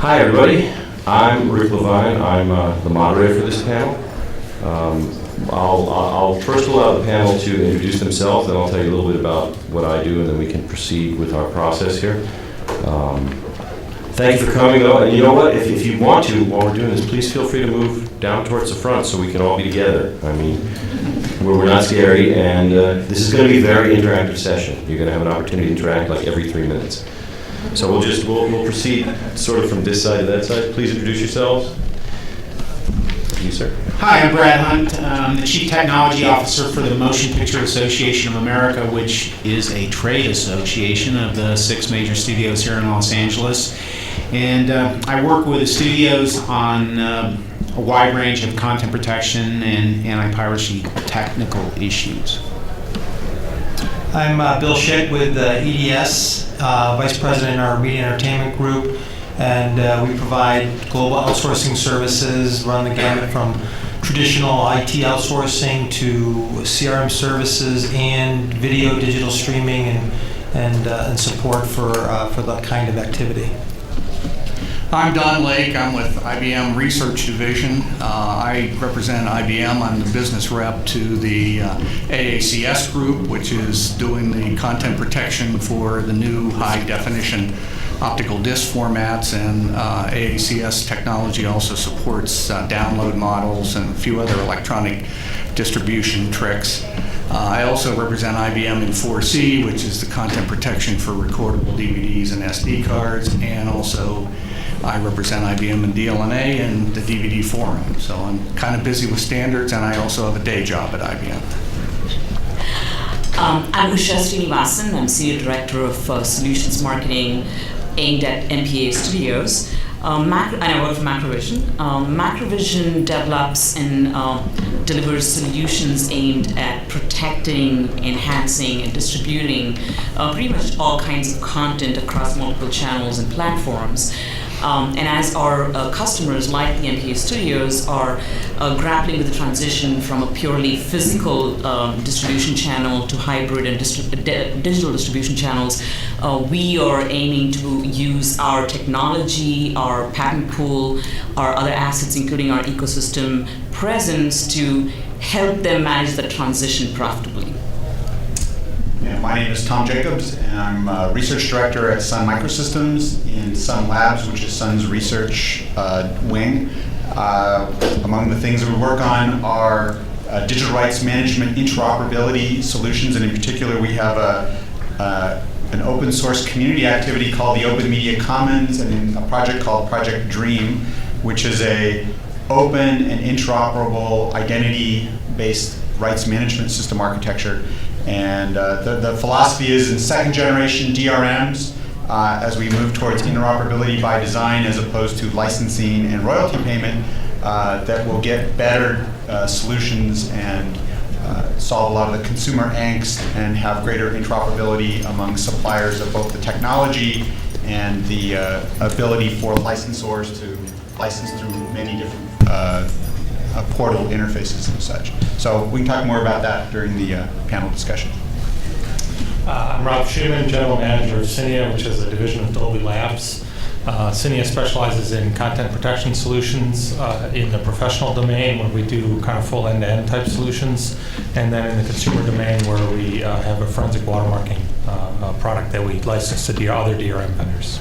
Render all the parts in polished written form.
Hi, everybody. I'm Rick Levine. I'm the moderator for this panel. I'll first allow the panel to introduce themselves, then I'll tell you a little bit about what I do, and then we can proceed with our process here. Thank you for coming, though. And you know what? If you want to, while we're doing this, please feel free to move down towards the front so we can all be together. I mean, we're not scary, and this is going to be a very interactive session. You're going to have an opportunity to interact like every 3 minutes. So we'll proceed sort of from this side to that side. Please introduce yourselves. You, sir. Hi, I'm Brad Hunt. I'm the Chief Technology Officer for the Motion Picture Association of America, which is a trade association of the 6 major studios here in Los Angeles. And I work with the studios on a wide range of content protection and anti-piracy technical issues. I'm Bill Schick with EDS, Vice President in our Media Entertainment Group, and we provide global outsourcing services, run the gamut from traditional IT outsourcing to CRM services and video digital streaming and support for that kind of activity. I'm Don Lake. I'm with IBM Research Division. I represent IBM. I'm the business rep to the AACS group, which is doing the content protection for the new high definition optical disc formats, and AACS technology also supports download models and a few other electronic distribution tricks. I also represent IBM in 4C, which is the content protection for recordable DVDs and SD cards, and also I represent IBM in DLNA and the DVD forum. So I'm kind of busy with standards, and I also have a day job at IBM. I'm Usha Srinivasan. I'm Senior Director of Solutions Marketing aimed at MPA Studios. And I work for Macrovision. Macrovision develops and delivers solutions aimed at protecting, enhancing, and distributing pretty much all kinds of content across multiple channels and platforms. And as our customers, like the MPA Studios, are grappling with the transition from a purely physical distribution channel to hybrid and digital distribution channels, we are aiming to use our technology, our patent pool, our other assets, including our ecosystem presence, to help them manage the transition profitably. Yeah, my name is Tom Jacobs, and I'm a research director at Sun Microsystems in Sun Labs, which is Sun's research wing. Among the things that we work on are digital rights management interoperability solutions, and in particular we have an open source community activity called the Open Media Commons, and a project called Project Dream, which is a open and interoperable identity-based rights management system architecture. And the philosophy is in second generation DRMs, as we move towards interoperability by design as opposed to licensing and royalty payment, that will get better solutions and solve a lot of the consumer angst and have greater interoperability among suppliers of both the technology and the ability for licensors to license through many different portal interfaces and such. So we can talk more about that during the panel discussion. I'm Rob Schuman, General Manager of Cinia, which is a division of Dolby Labs. Cinia specializes in content protection solutions in the professional domain, where we do kind of full end-to-end type solutions, and then in the consumer domain, where we have a forensic watermarking product that we license to other DRM vendors.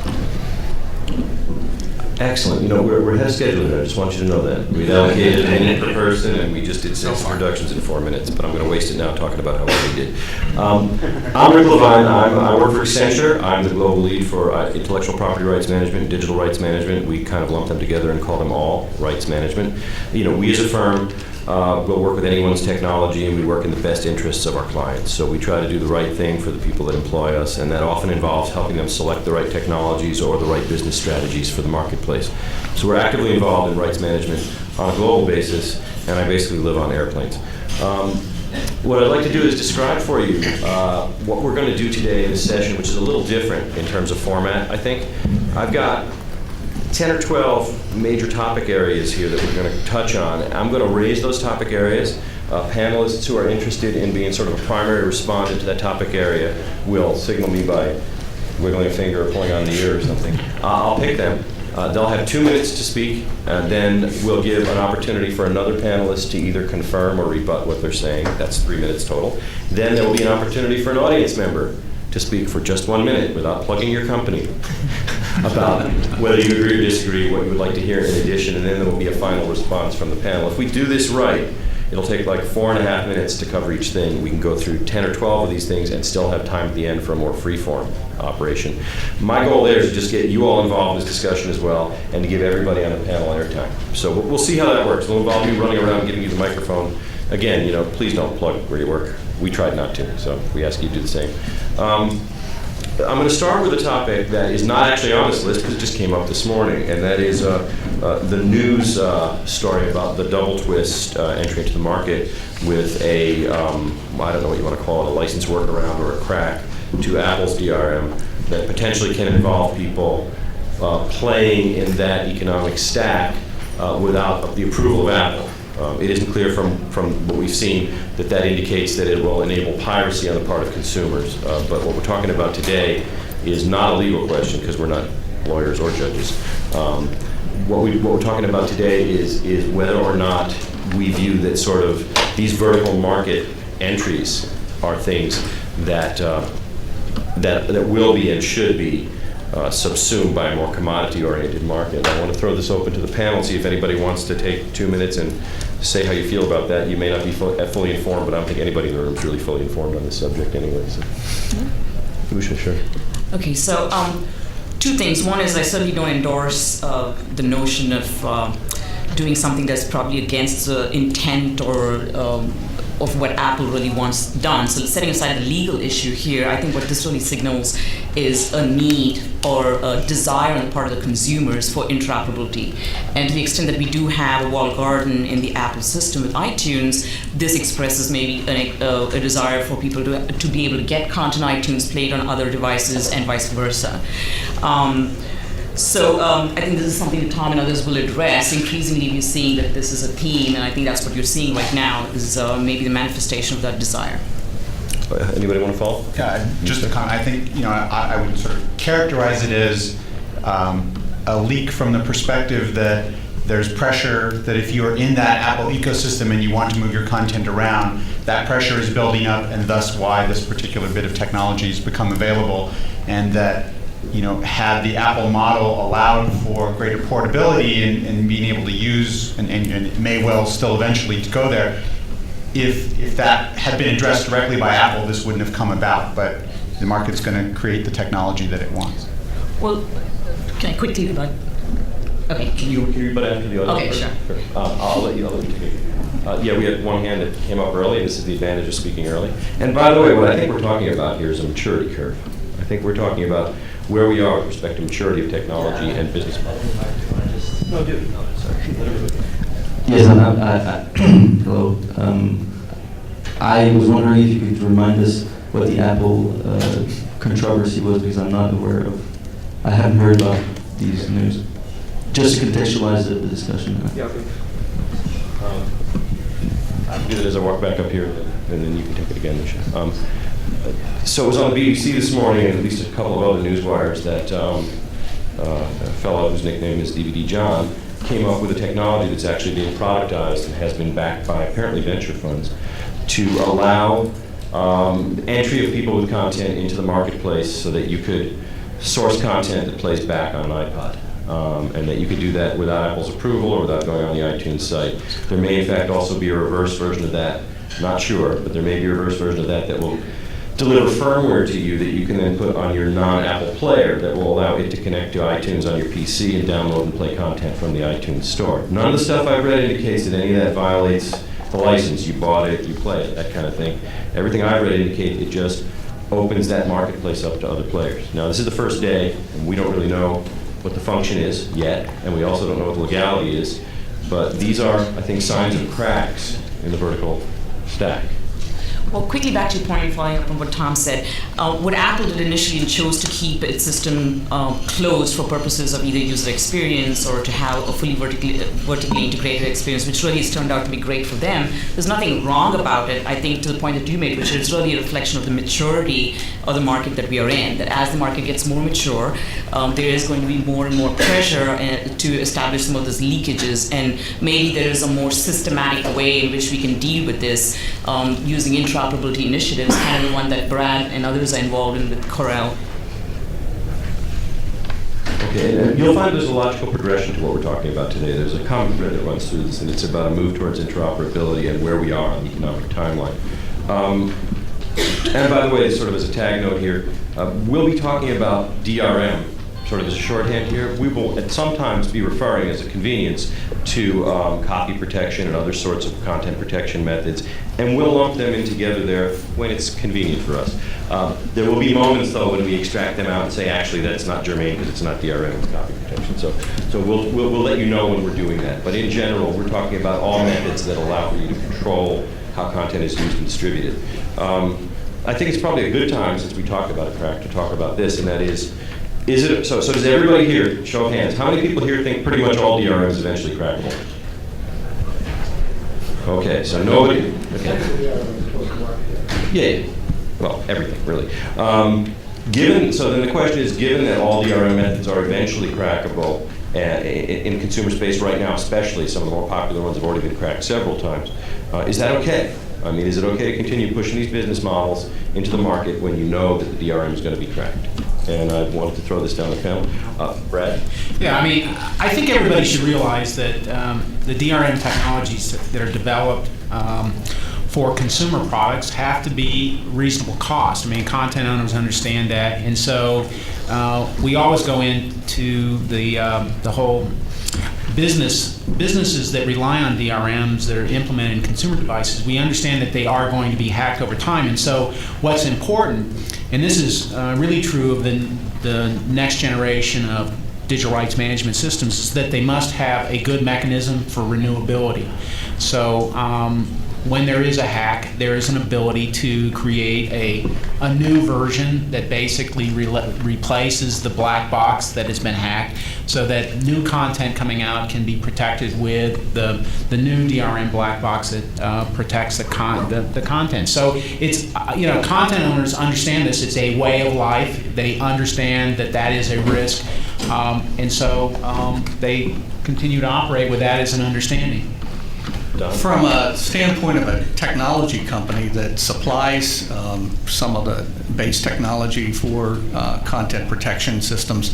Excellent. You know, we're ahead of schedule here. I just want you to know that. We'd allocated a minute per person, and we just did 6 introductions in 4 minutes, but I'm going to waste it now talking about how well we did. I'm Rick Levine. I work for Accenture. I'm the global lead for intellectual property rights management, digital rights management. We kind of lump them together and call them all rights management. You know, we as a firm we'll work with anyone's technology, and we work in the best interests of our clients. So we try to do the right thing for the people that employ us, and that often involves helping them select the right technologies or the right business strategies for the marketplace. So we're actively involved in rights management on a global basis, and I basically live on airplanes. What I'd like to do is describe for you what we're going to do today in this session, which is a little different in terms of format, I think. I've got 10 or 12 major topic areas here that we're going to touch on. I'm going to raise those topic areas. Panelists who are interested in being sort of a primary respondent to that topic area will signal me by wiggling a finger or pulling on the ear or something. I'll pick them. They'll have 2 minutes to speak, and then we'll give an opportunity for another panelist to either confirm or rebut what they're saying. That's 3 minutes total. Then there will be an opportunity for an audience member to speak for just 1 minute without plugging your company about whether you agree or disagree, what you would like to hear in addition, and then there will be a final response from the panel. If we do this right, it'll take like 4.5 minutes to cover each thing. We can go through 10 or 12 of these things and still have time at the end for a more free-form operation. My goal there is to just get you all involved in this discussion as well and to give everybody on the panel airtime. So we'll see how that works. We'll involve you running around giving you the microphone. Again, please don't plug where you work. We tried not to, so we ask you to do the same. I'm going to start with a topic that is not actually on this list because it just came up this morning, and that is the news story about the Double Twist entry into the market with a, I don't know what you want to call it, a license workaround or a crack to Apple's DRM that potentially can involve people playing in that economic stack without the approval of Apple. It isn't clear from what we've seen that indicates that it will enable piracy on the part of consumers. But what we're talking about today is not a legal question because we're not lawyers or judges. What we're talking about today is whether or not we view that sort of these vertical market entries are things that will be and should be subsumed by a more commodity-oriented market. I want to throw this open to the panel, see if anybody wants to take 2 minutes and say how you feel about that. You may not be fully informed, but I don't think anybody in the room is really fully informed on this subject anyway. So. Usha, sure. Okay, so 2 things. One is I certainly don't endorse the notion of doing something that's probably against the intent or of what Apple really wants done. So setting aside the legal issue here, I think what this really signals is a need or a desire on the part of the consumers for interoperability. And to the extent that we do have a walled garden in the Apple system with iTunes, this expresses maybe a desire for people to be able to get content iTunes played on other devices and vice versa. So I think this is something that Tom and others will address. Increasingly, we're seeing that this is a theme, and I think that's what you're seeing right now, is maybe the manifestation of that desire. Anybody want to follow? Just a comment. I think I would sort of characterize it as a leak from the perspective that there's pressure that if you're in that Apple ecosystem and you want to move your content around, that pressure is building up, and thus why this particular bit of technology has become available, and that had the Apple model allowed for greater portability and being able to use, and it may well still eventually to go there, if that had been addressed directly by Apple, this wouldn't have come about, but the market's going to create the technology that it wants. Well, can I quickly rebut? Okay. Can you rebut after the other? Okay, sure. I'll let you take it. Yeah, we had one hand that came up early, and this is the advantage of speaking early. And by the way, what I think we're talking about here is a maturity curve. I think we're talking about where we are with respect to maturity of technology and business model. No, dude. No, sorry. Yes, hello. I was wondering if you could remind us what the Apple controversy was, because I'm not aware of. I haven't heard about these news. Just to contextualize the discussion. Yeah, okay. I'll do it as I walk back up here, and then you can take it again, Misha. So it was on the BBC this morning, and at least a couple of other news wires, that a fellow whose nickname is DVD John came up with a technology that's actually being productized and has been backed by apparently venture funds to allow entry of people with content into the marketplace so that you could source content that plays back on an iPod. And that you could do that without Apple's approval or without going on the iTunes site. There may in fact also be a reverse version of that, not sure, but there may be a reverse version of that that will deliver firmware to you that you can then put on your non-Apple player that will allow it to connect to iTunes on your PC and download and play content from the iTunes store. None of the stuff I've read indicates that any of that violates the license. You bought it, you play it, that kind of thing. Everything I've read indicates it just opens that marketplace up to other players. Now, this is the first day, and we don't really know what the function is yet, and we also don't know what the legality is, but these are, I think, signs of cracks in the vertical stack. Well, quickly back to your point, following up on what Tom said, what Apple did initially chose to keep its system closed for purposes of either user experience or to have a fully vertically integrated experience, which really has turned out to be great for them. There's nothing wrong about it, I think, to the point that you made, which is really a reflection of the maturity of the market that we are in, that as the market gets more mature, there is going to be more and more pressure to establish some of those leakages, and maybe there is a more systematic way in which we can deal with this using interoperability initiatives, kind of the one that Brad and others are involved in with Corel. Okay, and you'll find there's a logical progression to what we're talking about today. There's a common thread that runs through this, and it's about a move towards interoperability and where we are on the economic timeline. And by the way, sort of as a tag note here, we'll be talking about DRM, sort of as a shorthand here. We will sometimes be referring as a convenience to copy protection and other sorts of content protection methods, and we'll lump them in together there when it's convenient for us. There will be moments, though, when we extract them out and say, actually, that's not germane because it's not DRM, it's copy protection. So we'll let you know when we're doing that. But in general, we're talking about all methods that allow for you to control how content is used and distributed. I think it's probably a good time, since we talked about it, Crack, to talk about this, and that is it, so does everybody here, show of hands, how many people here think pretty much all DRM is eventually crackable? Okay, so nobody, okay. Yeah, well, everything, really. So then the question is, given that all DRM methods are eventually crackable, in consumer space right now especially, some of the more popular ones have already been cracked several times, is that okay? I mean, is it okay to continue pushing these business models into the market when you know that the DRM is going to be cracked? And I wanted to throw this down the panel. Brad? Yeah, I mean, I think everybody should realize that the DRM technologies that are developed for consumer products have to be reasonable cost. I mean, content owners understand that, and so we always go into the whole businesses that rely on DRMs that are implemented in consumer devices. We understand that they are going to be hacked over time, and so what's important, and this is really true of the next generation of digital rights management systems, is that they must have a good mechanism for renewability. So when there is a hack, there is an ability to create a new version that basically replaces the black box that has been hacked, so that new content coming out can be protected with the new DRM black box that protects the content. So it's, content owners understand this. It's a way of life. They understand that that is a risk, and so they continue to operate with that as an understanding. From a standpoint of a technology company that supplies some of the base technology for content protection systems,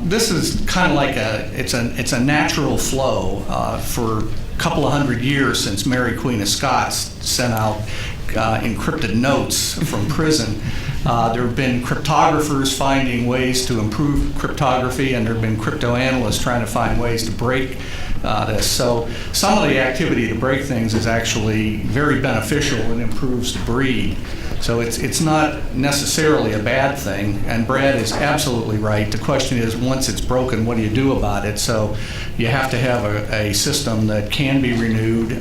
this is kind of like it's a natural flow for a couple of hundred years since Mary Queen of Scots sent out encrypted notes from prison. There have been cryptographers finding ways to improve cryptography, and there have been crypto analysts trying to find ways to break this. So some of the activity to break things is actually very beneficial and improves the breed. So it's not necessarily a bad thing, and Brad is absolutely right. The question is, once it's broken, what do you do about it? So you have to have a system that can be renewed,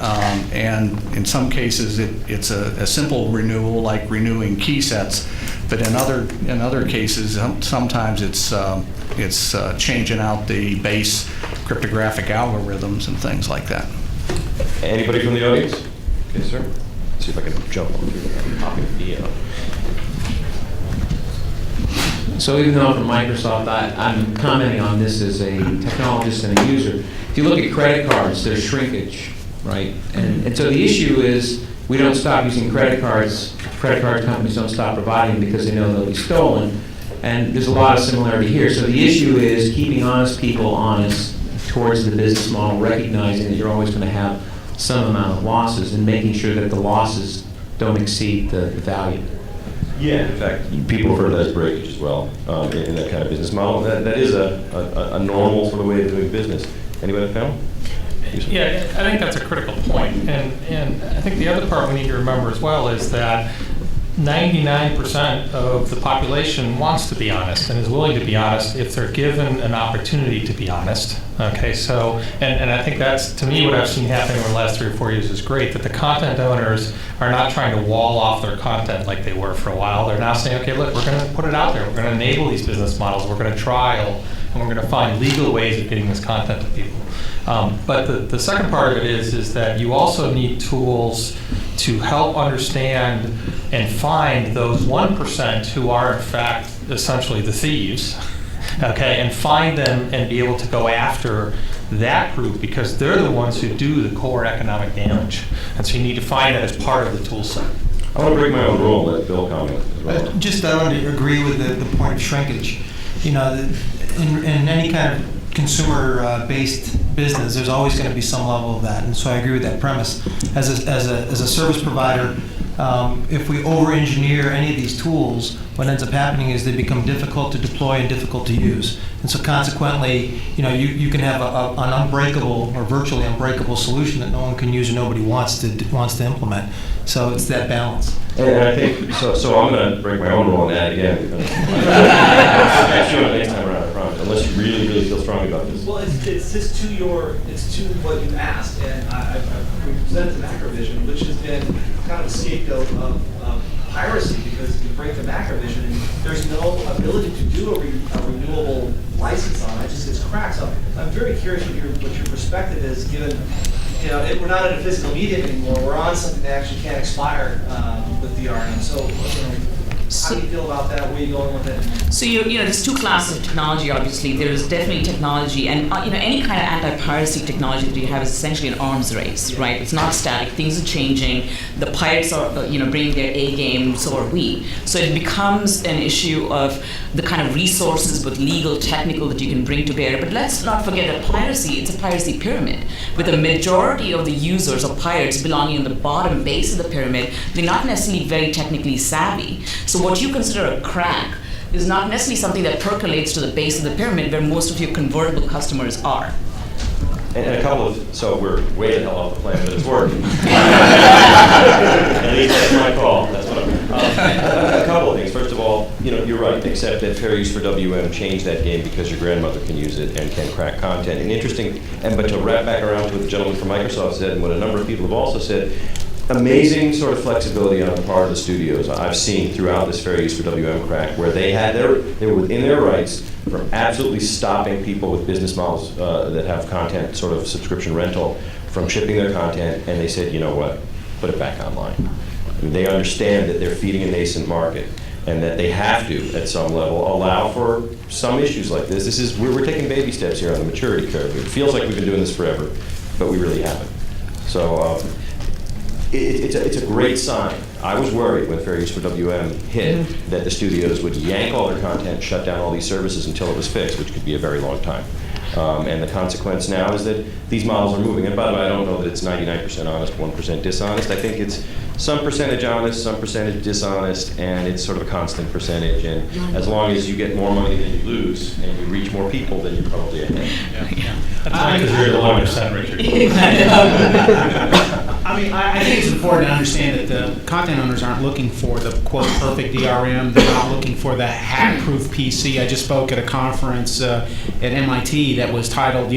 and in some cases it's a simple renewal, like renewing key sets, but in other cases, sometimes it's changing out the base cryptographic algorithms and things like that. Anybody from the audience? Okay, sir. Let's see if I can jump on through the popping video. So even though I'm from Microsoft, I'm commenting on this as a technologist and a user. If you look at credit cards, there's shrinkage, right? And so the issue is we don't stop using credit cards. Credit card companies don't stop providing them because they know they'll be stolen. And there's a lot of similarity here. So the issue is keeping honest people honest towards the business model, recognizing that you're always going to have some amount of losses and making sure that the losses don't exceed the value. Yeah, in fact, people refer to that as breakage as well in that kind of business model. That is a normal sort of way of doing business. Anybody on the panel? Yeah, I think that's a critical point. And I think the other part we need to remember as well is that 99% of the population wants to be honest and is willing to be honest if they're given an opportunity to be honest. Okay, so, and I think that's, to me, what I've seen happening over the last 3 or 4 years is great, that the content owners are not trying to wall off their content like they were for a while. They're now saying, okay, look, we're going to put it out there. We're going to enable these business models. We're going to trial, and we're going to find legal ways of getting this content to people. But the second part of it is that you also need tools to help understand and find those 1% who are, in fact, essentially the thieves, okay, and find them and be able to go after that group because they're the ones who do the core economic damage. And so you need to find that as part of the tool set. I want to break my own rule and let Bill comment as well. I want to agree with the point of shrinkage. You know, in any kind of consumer-based business, there's always going to be some level of that, and so I agree with that premise. As a service provider, if we over-engineer any of these tools, what ends up happening is they become difficult to deploy and difficult to use. And so consequently, you know, you can have an unbreakable or virtually unbreakable solution that no one can use or nobody wants to implement. So it's that balance. And I think, so I'm going to break my own rule on that again. Because I'm sure next time around, I promise, unless you really, really feel strongly about this. Well, it's just to what you asked, and we presented to Macrovision, which has been kind of a scapegoat of piracy because you break the Macrovision and there's no ability to do a renewable license on it. It just gets cracked. So I'm very curious what your perspective is, given you know we're not in a physical medium anymore. We're on something that actually can't expire with DRM. So how do you feel about that? Where are you going with it? So there's two classes of technology. Obviously, there is definitely technology, and any kind of anti-piracy technology that you have is essentially an arms race, right? It's not static. Things are changing. The pirates are, bringing their A game. So are we. So it becomes an issue of the kind of resources, both legal, technical, that you can bring to bear. But let's not forget that piracy, it's a piracy pyramid, with a majority of the users or pirates belonging in the bottom base of the pyramid. They're not necessarily very technically savvy. So what you consider a crack is not necessarily something that percolates to the base of the pyramid where most of your convertible customers are. And so we're way the hell off the plan, but it's working. At least that's my call. That's what a couple of things. First of all, you're right, except that fair use for WM changed that game because your grandmother can use it and can crack content. And interesting, but to wrap back around to what the gentleman from Microsoft said and what a number of people have also said, amazing sort of flexibility on the part of the studios I've seen throughout this fair use for WM crack, where they were within their rights from absolutely stopping people with business models that have content sort of subscription rental from shipping their content, and they said, you know what, put it back online. I mean, they understand that they're feeding a nascent market and that they have to, at some level, allow for some issues like this. We're taking baby steps here on the maturity curve. It feels like we've been doing this forever, but we really haven't. So. It's a great sign. I was worried when Fair Use for WM hit that the studios would yank all their content, shut down all these services until it was fixed, which could be a very long time. And the consequence now is that these models are moving. And by the way, I don't know that it's 99% honest, 1% dishonest. I think it's some percentage honest, some percentage dishonest, and it's sort of a constant percentage. And as long as you get more money than you lose and you reach more people, then you're probably ahead. Yeah. That's because you're the 1%, Richard. I think it's important to understand that the content owners aren't looking for the quote perfect DRM. They're not looking for the hack-proof PC. I just spoke at a conference at MIT that was titled,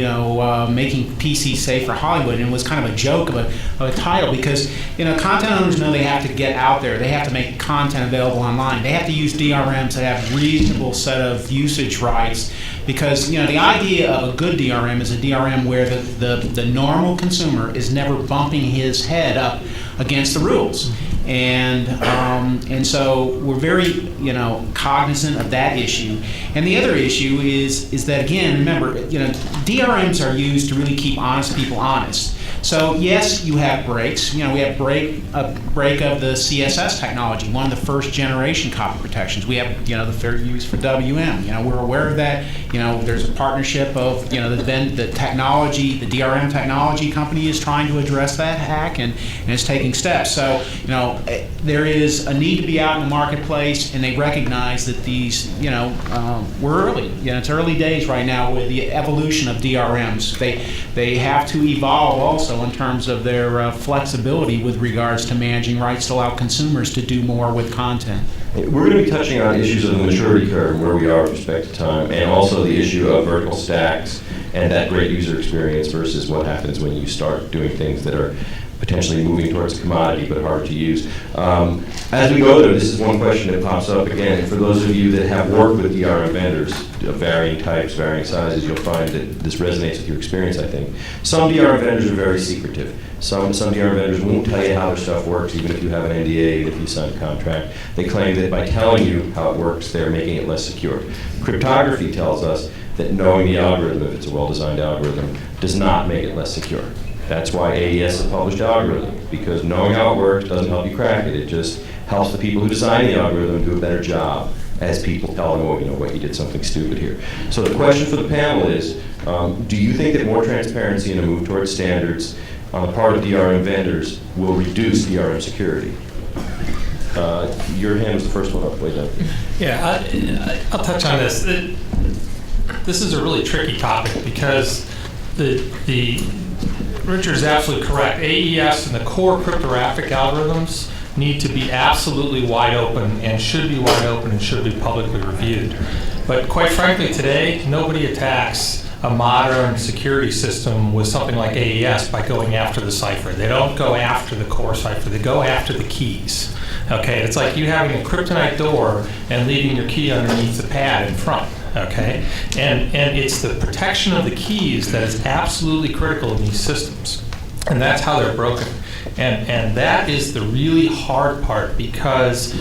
"Making PC Safe for Hollywood," and it was kind of a joke of a title because content owners know they have to get out there. They have to make content available online. They have to use DRMs that have reasonable set of usage rights. Because the idea of a good DRM is a DRM where the normal consumer is never bumping his head up against the rules, and so we're very cognizant of that issue. And the other issue is that, again, remember, DRMs are used to really keep honest people honest. So yes, you have breaks. We have a break of the CSS technology, one of the first generation copy protections. We have the fair use for WM. We're aware of that. There's a partnership of the technology, the DRM technology company is trying to address that hack and is taking steps. So there is a need to be out in the marketplace, and they recognize that these we're early. It's early days right now with the evolution of DRMs. They have to evolve also. also in terms of their flexibility with regards to managing rights to allow consumers to do more with content. We're going to be touching on issues of the maturity curve and where we are with respect to time, and also the issue of vertical stacks and that great user experience versus what happens when you start doing things that are potentially moving towards a commodity but hard to use. As we go there, this is one question that pops up again. For those of you that have worked with DRM vendors of varying types, varying sizes, you'll find that this resonates with your experience, I think. Some DRM vendors are very secretive. Some DRM vendors won't tell you how their stuff works, even if you have an NDA, even if you sign a contract. They claim that by telling you how it works, they're making it less secure. Cryptography tells us that knowing the algorithm, if it's a well-designed algorithm, does not make it less secure. That's why AES has published algorithms, because knowing how it works doesn't help you crack it. It just helps the people who design the algorithm do a better job as people tell them, oh, you know what, you did something stupid here. So the question for the panel is, do you think that more transparency and a move towards standards on the part of DRM vendors will reduce DRM security? Your hand was the first one up, way down. Yeah, I'll touch on this. This is a really tricky topic because Richard's absolutely correct. AES and the core cryptographic algorithms need to be absolutely wide open and should be wide open and should be publicly reviewed. But quite frankly, today, nobody attacks a modern security system with something like AES by going after the cipher. They don't go after the core cipher. They go after the keys. Okay, it's like you having a kryptonite door and leaving your key underneath the pad in front. Okay, and it's the protection of the keys that is absolutely critical in these systems, and that's how they're broken. And that is the really hard part, because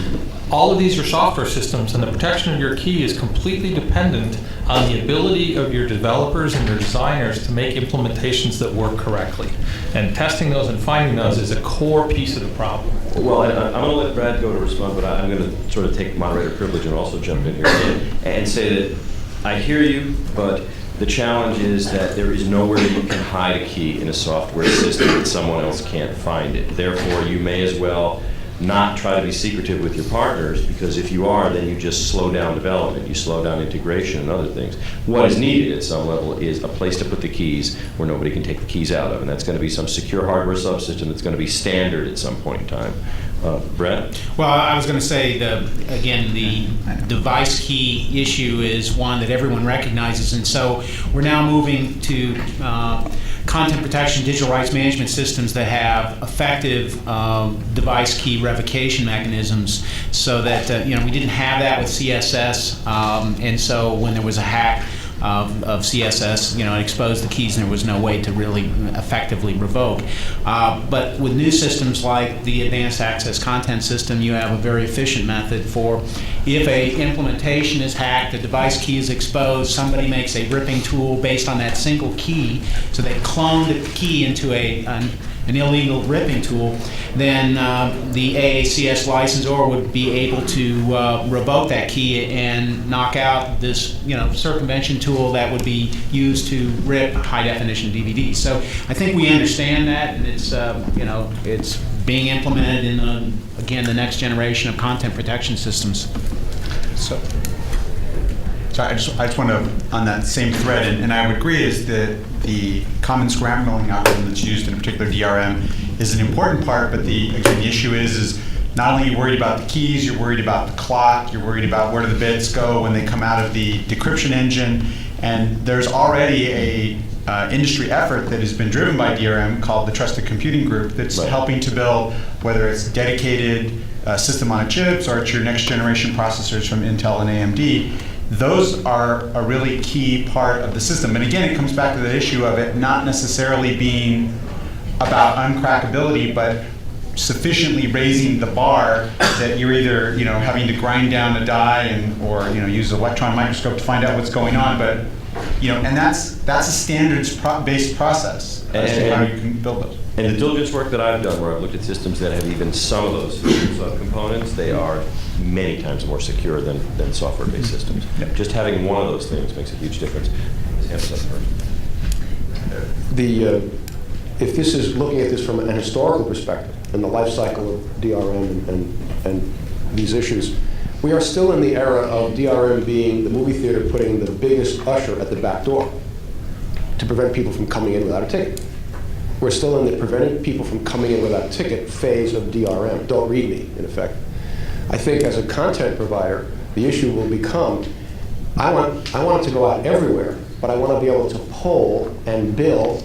all of these are software systems, and the protection of your key is completely dependent on the ability of your developers and your designers to make implementations that work correctly. And testing those and finding those is a core piece of the problem. Well, I'm going to let Brad go to respond, but I'm going to sort of take moderator privilege and also jump in here and say that I hear you, but the challenge is that there is nowhere you can hide a key in a software system that someone else can't find it. Therefore, you may as well not try to be secretive with your partners, because if you are, then you just slow down development, you slow down integration and other things. What is needed at some level is a place to put the keys where nobody can take the keys out of, and that's going to be some secure hardware subsystem that's going to be standard at some point in time. Brad? Well, I was going to say, again, the device key issue is one that everyone recognizes, and so we're now moving to content protection, digital rights management systems that have effective device key revocation mechanisms, so that we didn't have that with CSS, and so when there was a hack of CSS, it exposed the keys and there was no way to really effectively revoke. But with new systems like the Advanced Access Content System, you have a very efficient method for, if a implementation is hacked, the device key is exposed, somebody makes a ripping tool based on that single key, so they clone the key into an illegal ripping tool, then the AACS licensor would be able to revoke that key and knock out this circumvention tool that would be used to rip high-definition DVDs. So I think we understand that, and it's it's being implemented in again, the next generation of content protection systems. So I just want to, on that same thread, and I would agree, is that the common scrambling algorithm that's used in a particular DRM is an important part, but the issue is not only are you worried about the keys, you're worried about the clock, you're worried about where do the bits go when they come out of the decryption engine, and there's already a industry effort that has been driven by DRM called the Trusted Computing Group that's helping to build, whether it's dedicated system on a chips or it's your next generation processors from Intel and AMD. Those are a really key part of the system. And again, it comes back to the issue of it not necessarily being about uncrackability, but sufficiently raising the bar that you're either having to grind down a die or use an electron microscope to find out what's going on. But and that's a standards-based process as to how you can build those. And the diligence work that I've done, where I've looked at systems that have even some of those components, they are many times more secure than software-based systems. Yep. Just having one of those things makes a huge difference. If this is looking at this from an historical perspective and the life cycle of DRM and these issues, we are still in the era of DRM being the movie theater putting the biggest usher at the back door to prevent people from coming in without a ticket. We're still in the preventing people from coming in without a ticket phase of DRM. Don't read me, in effect. I think as a content provider, the issue will become, I want it to go out everywhere, but I want to be able to pull and bill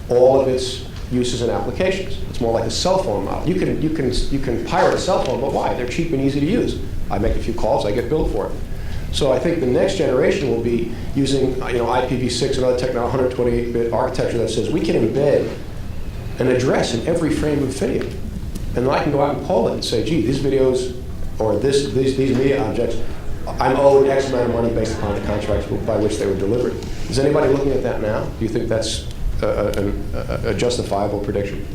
all of its uses and applications. It's more like a cell phone model. You can pirate a cell phone, but why? They're cheap and easy to use. I make a few calls, I get billed for it. So I think the next generation will be using IPv6 and other technology, 128-bit architecture that says we can embed an address in every frame of video. And then I can go out and pull it and say, gee, these videos or these media objects, I'm owed X amount of money based upon the contracts by which they were delivered. Is anybody looking at that now? Do you think that's a justifiable prediction?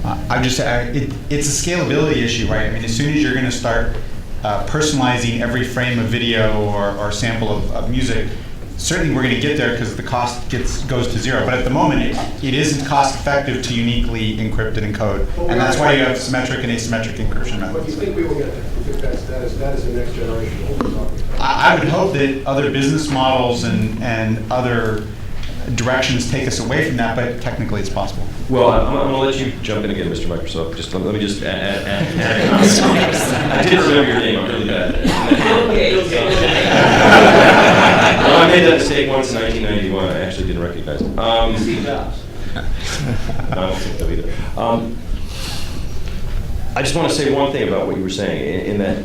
It's a scalability issue, right? I mean, as soon as you're going to start personalizing every frame of video or sample of music, certainly we're going to get there because the cost goes to zero. But at the moment, it isn't cost effective to uniquely encrypt and encode. And that's why you have symmetric and asymmetric encryption methods. But you think we will get there? You think that is the next generation of what we're talking about? I would hope that other business models and other directions take us away from that, but technically it's possible. Well, I'm going to let you jump in again, Mr. Microsoft. Just let me just add a comment. I did remember your name. I'm really bad at it. Well, I made that mistake once in 1991. I actually didn't recognize it. Steve Jobs. I don't think so either. I just want to say one thing about what you were saying, in that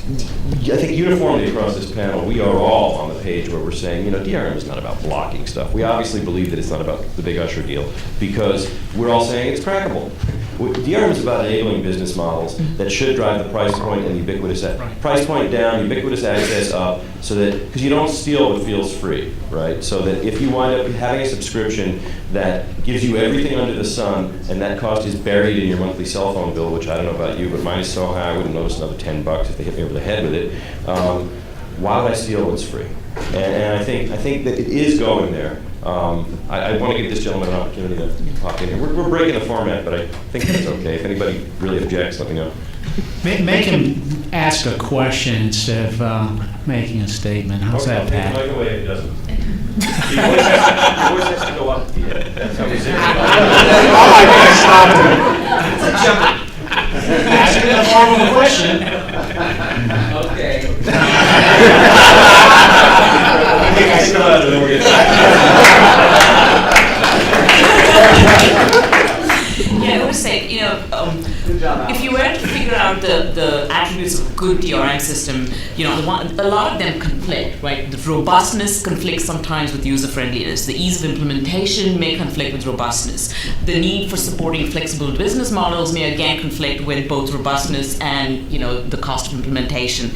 I think uniformly across this panel, we are all on the page where we're saying, DRM is not about blocking stuff. We obviously believe that it's not about the big Usher deal because we're all saying it's crackable. DRM is about enabling business models that should drive the price point and ubiquitous price point down, ubiquitous access up, so that because you don't steal what feels free, right? So that if you wind up having a subscription that gives you everything under the sun, and that cost is buried in your monthly cell phone bill, which I don't know about you, but mine is so high I wouldn't notice another $10 if they hit me over the head with it. Why would I steal what's free? And I think that it is going there. I want to give this gentleman an opportunity to pop in here. We're breaking the format, but I think that's okay. If anybody really objects, let me know. Make him ask a question instead of making a statement. How's that, Pat? Like the way it doesn't. He always has to go up at the end. That's how we say it. Ask it in the form of a question. Okay. I think I still have to know where you're Yeah, I would say, if you were to figure out the attributes of a good DRM system, a lot of them conflict, right? The robustness conflicts sometimes with user friendliness. The ease of implementation may conflict with robustness. The need for supporting flexible business models may again conflict with both robustness and the cost of implementation.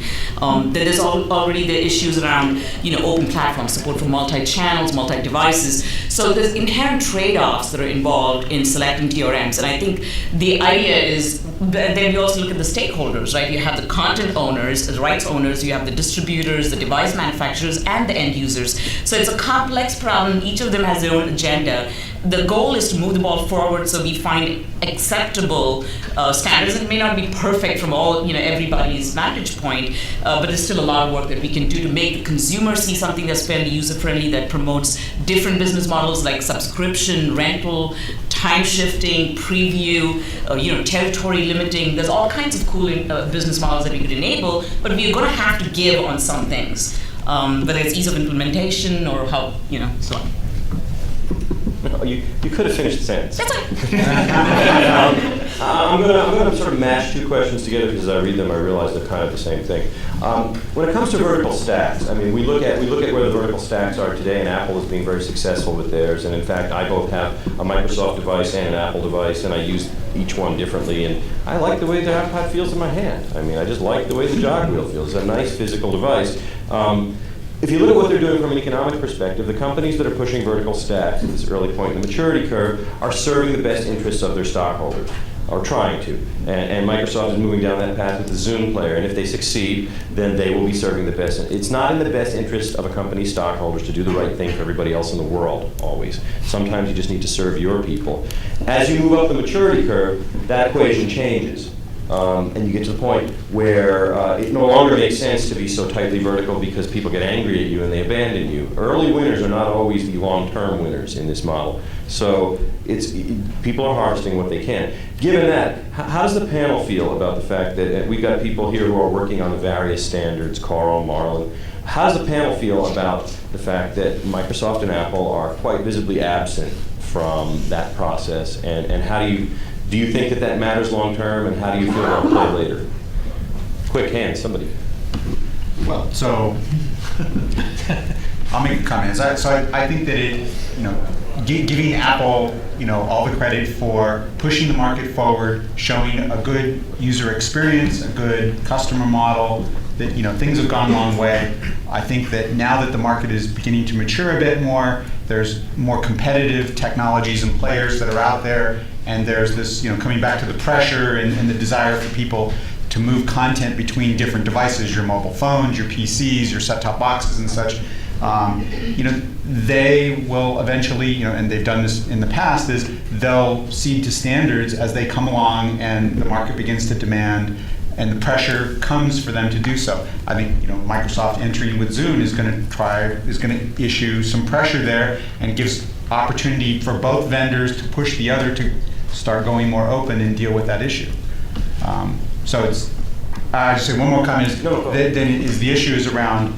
There's already the issues around open platform support for multi-channels, multi-devices. So there's inherent trade-offs that are involved in selecting DRMs, and I think the idea is then we also look at the stakeholders, right? You have the content owners, the rights owners, you have the distributors, the device manufacturers, and the end users. So it's a complex problem. Each of them has their own agenda. The goal is to move the ball forward so we find acceptable standards. It may not be perfect from everybody's vantage point, but there's still a lot of work that we can do to make the consumer see something that's fairly user-friendly, that promotes different business models like subscription, rental, time shifting, preview, territory limiting. There's all kinds of cool business models that we could enable, but we're going to have to give on some things, whether it's ease of implementation or how, so on. No, you could have finished the sentence. That's okay. I'm going to sort of mash two questions together because as I read them, I realize they're kind of the same thing. When it comes to vertical stacks, I mean, we look at where the vertical stacks are today, and Apple is being very successful with theirs. And in fact, I both have a Microsoft device and an Apple device, and I use each one differently. And I like the way the iPod feels in my hand. I mean, I just like the way the jog wheel feels. It's a nice physical device. If you look at what they're doing from an economic perspective, the companies that are pushing vertical stacks at this early point in the maturity curve are serving the best interests of their stockholders, or trying to. And Microsoft is moving down that path with the Zune player, and if they succeed, then they will be serving the best. It's not in the best interest of a company's stockholders to do the right thing for everybody else in the world, always. Sometimes you just need to serve your people. As you move up the maturity curve, that equation changes. and you get to the point where it no longer makes sense to be so tightly vertical because people get angry at you and they abandon you. Early winners are not always the long-term winners in this model. So people are harvesting what they can. Given that, how does the panel feel about the fact that we've got people here who are working on the various standards, Coral, Marlin. How does the panel feel about the fact that Microsoft and Apple are quite visibly absent from that process? And how do you think that matters long term, and how do you feel about play later? Quick hand, somebody. Well, so I'll make a comment. I think that giving Apple, all the credit for pushing the market forward, showing a good user experience, a good customer model, that things have gone a long way. I think that now that the market is beginning to mature a bit more, there's more competitive technologies and players that are out there, and there's this, coming back to the pressure and the desire for people to move content between different devices, your mobile phones, your PCs, your set-top boxes and such. They will eventually, and they've done this in the past, is they'll cede to standards as they come along and the market begins to demand and the pressure comes for them to do so. I think Microsoft entering with Zune is going to issue some pressure there, and it gives opportunity for both vendors to push the other to start going more open and deal with that issue. So it's. I just say one more comment. The issue is around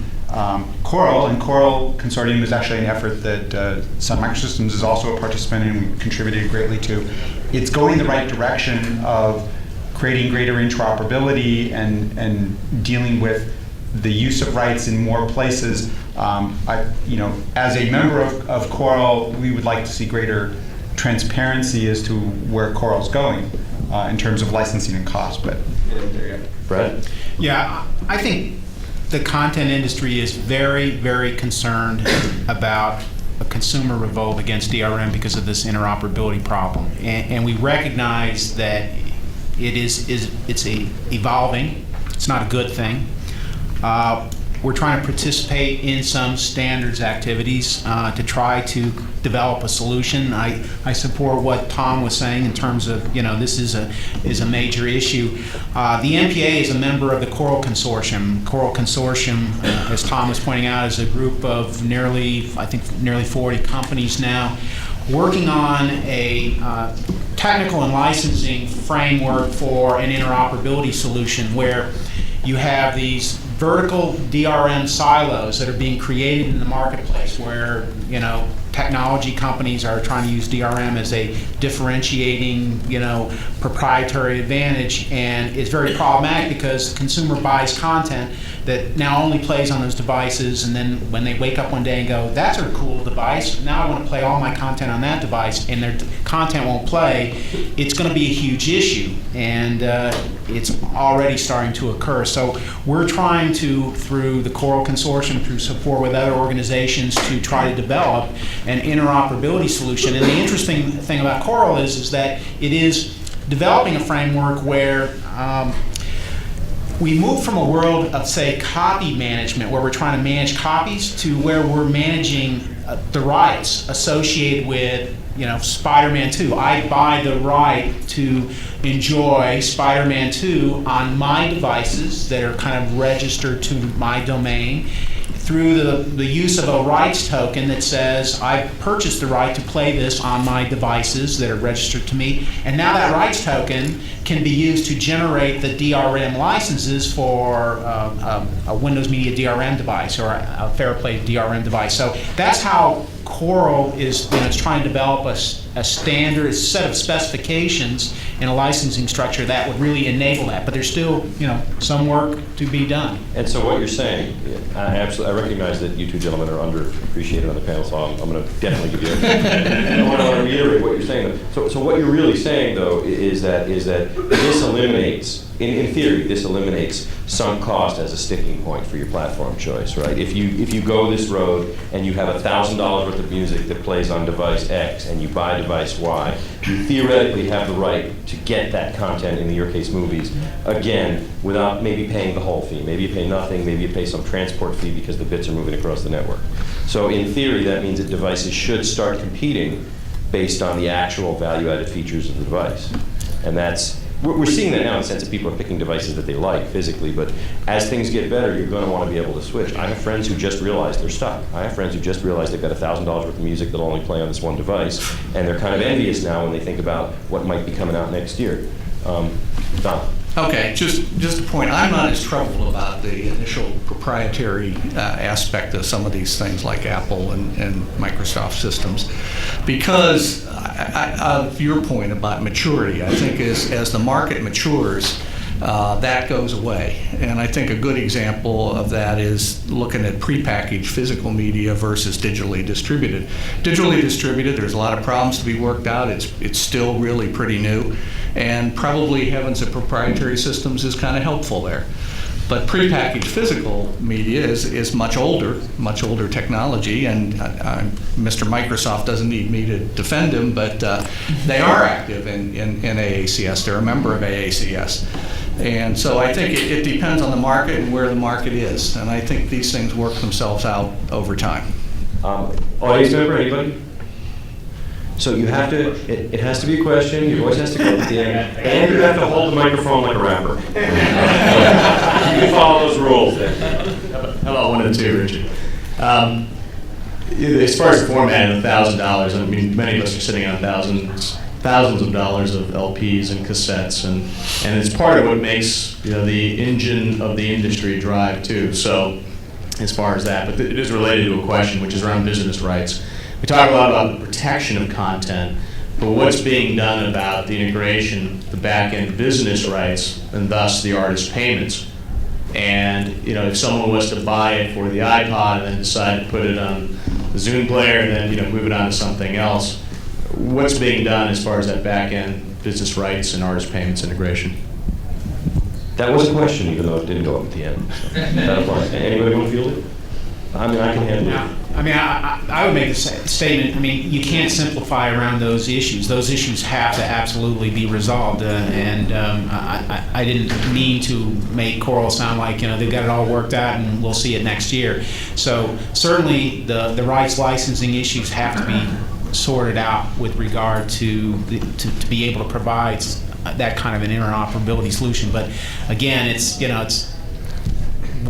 Coral, and Coral Consortium is actually an effort that Sun Microsystems is also a participant in and we contributed greatly to. It's going the right direction of creating greater interoperability and dealing with the use of rights in more places. As a member of Coral, we would like to see greater transparency as to where Coral's going in terms of licensing and cost. But Brad? Yeah, I think the content industry is very, very concerned about a consumer revolt against DRM because of this interoperability problem. And we recognize that it's evolving. It's not a good thing. We're trying to participate in some standards activities to try to develop a solution. I support what Tom was saying in terms of, this is a major issue. The MPA is a member of the Coral Consortium. Coral Consortium, as Tom was pointing out, is a group of nearly 40 companies now working on a technical and licensing framework for an interoperability solution where you have these vertical DRM silos that are being created in the marketplace where, technology companies are trying to use DRM as a differentiating, proprietary advantage, and it's very problematic because the consumer buys content that now only plays on those devices, and then when they wake up one day and go, that's a cool device, now I want to play all my content on that device, and their content won't play, it's going to be a huge issue, and it's already starting to occur. So we're trying to, through the Coral Consortium, through support with other organizations, to try to develop an interoperability solution. And the interesting thing about Coral is that it is developing a framework where we move from a world of, say, copy management, where we're trying to manage copies, to where we're managing the rights associated with, Spider-Man 2. I buy the right to enjoy Spider-Man 2 on my devices that are kind of registered to my domain through the use of a rights token that says I purchased the right to play this on my devices that are registered to me, and now that rights token can be used to generate the DRM licenses for a Windows Media DRM device or a Fairplay DRM device. So that's how Coral is trying to develop a standard, a set of specifications in a licensing structure that would really enable that. But there's still some work to be done. And so what you're saying, I recognize that you two gentlemen are underappreciated on the panel, so I'm going to definitely give you I want to reiterate what you're saying, though. So what you're really saying, though, is that this eliminates, in theory, this eliminates sunk cost as a sticking point for your platform choice, right? If you go this road and you have $1,000 worth of music that plays on device X and you buy device Y, you theoretically have the right to get that content, in your case movies, again, without maybe paying the whole fee. Maybe you pay nothing, maybe you pay some transport fee because the bits are moving across the network. So in theory, that means that devices should start competing based on the actual value-added features of the device. And that's we're seeing that now in the sense that people are picking devices that they like physically, but as things get better, you're going to want to be able to switch. I have friends who just realized they're stuck. I have friends who just realized they've got $1,000 worth of music that'll only play on this one device, and they're kind of envious now when they think about what might be coming out next year. Don? Okay, just a point. I'm not as troubled about the initial proprietary aspect of some of these things like Apple and Microsoft systems, because of your point about maturity. I think as the market matures, that goes away. And I think a good example of that is looking at prepackaged physical media versus digitally distributed. Digitally distributed, there's a lot of problems to be worked out. It's still really pretty new. And probably having some proprietary systems is kind of helpful there. But prepackaged physical media is much older technology, and Mr. Microsoft doesn't need me to defend him, but they are active in AACS. They're a member of AACS. And so I think it depends on the market and where the market is, and I think these things work themselves out over time. Audience member, anybody? So you have to, it has to be a question, your voice has to go at the end, and you have to hold the microphone like a rapper. You can follow those rules then. Hello, 1 and 2, Richard. As far as the format of $1,000, I mean, many of us are sitting on thousands of dollars of LPs and cassettes, and it's part of what makes the engine of the industry drive too. So as far as that, but it is related to a question which is around business rights. We talk a lot about the protection of content, but what's being done about the integration, the back-end business rights, and thus the artist payments? And if someone was to buy it for the iPod and then decide to put it on the Zune player and then move it on to something else, what's being done as far as that back-end business rights and artist payments integration? That was a question, even though it didn't go up at the end. So that applies. Anybody want to field it? I mean, I can handle it. I mean, I would make a statement. I mean, you can't simplify around those issues. Those issues have to absolutely be resolved. And I didn't mean to make Coral sound like they've got it all worked out and we'll see it next year. So certainly the rights licensing issues have to be sorted out with regard to be able to provide that kind of an interoperability solution. But again, it's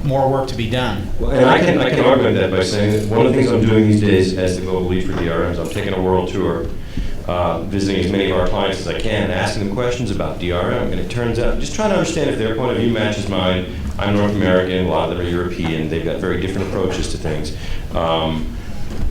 more work to be done. Well, and I can augment that by saying that one of the things I'm doing these days as the global lead for DRMs, I'm taking a world tour, visiting as many of our clients as I can, and asking them questions about DRM. And it turns out, just trying to understand if their point of view matches mine. I'm North American, a lot of them are European. They've got very different approaches to things.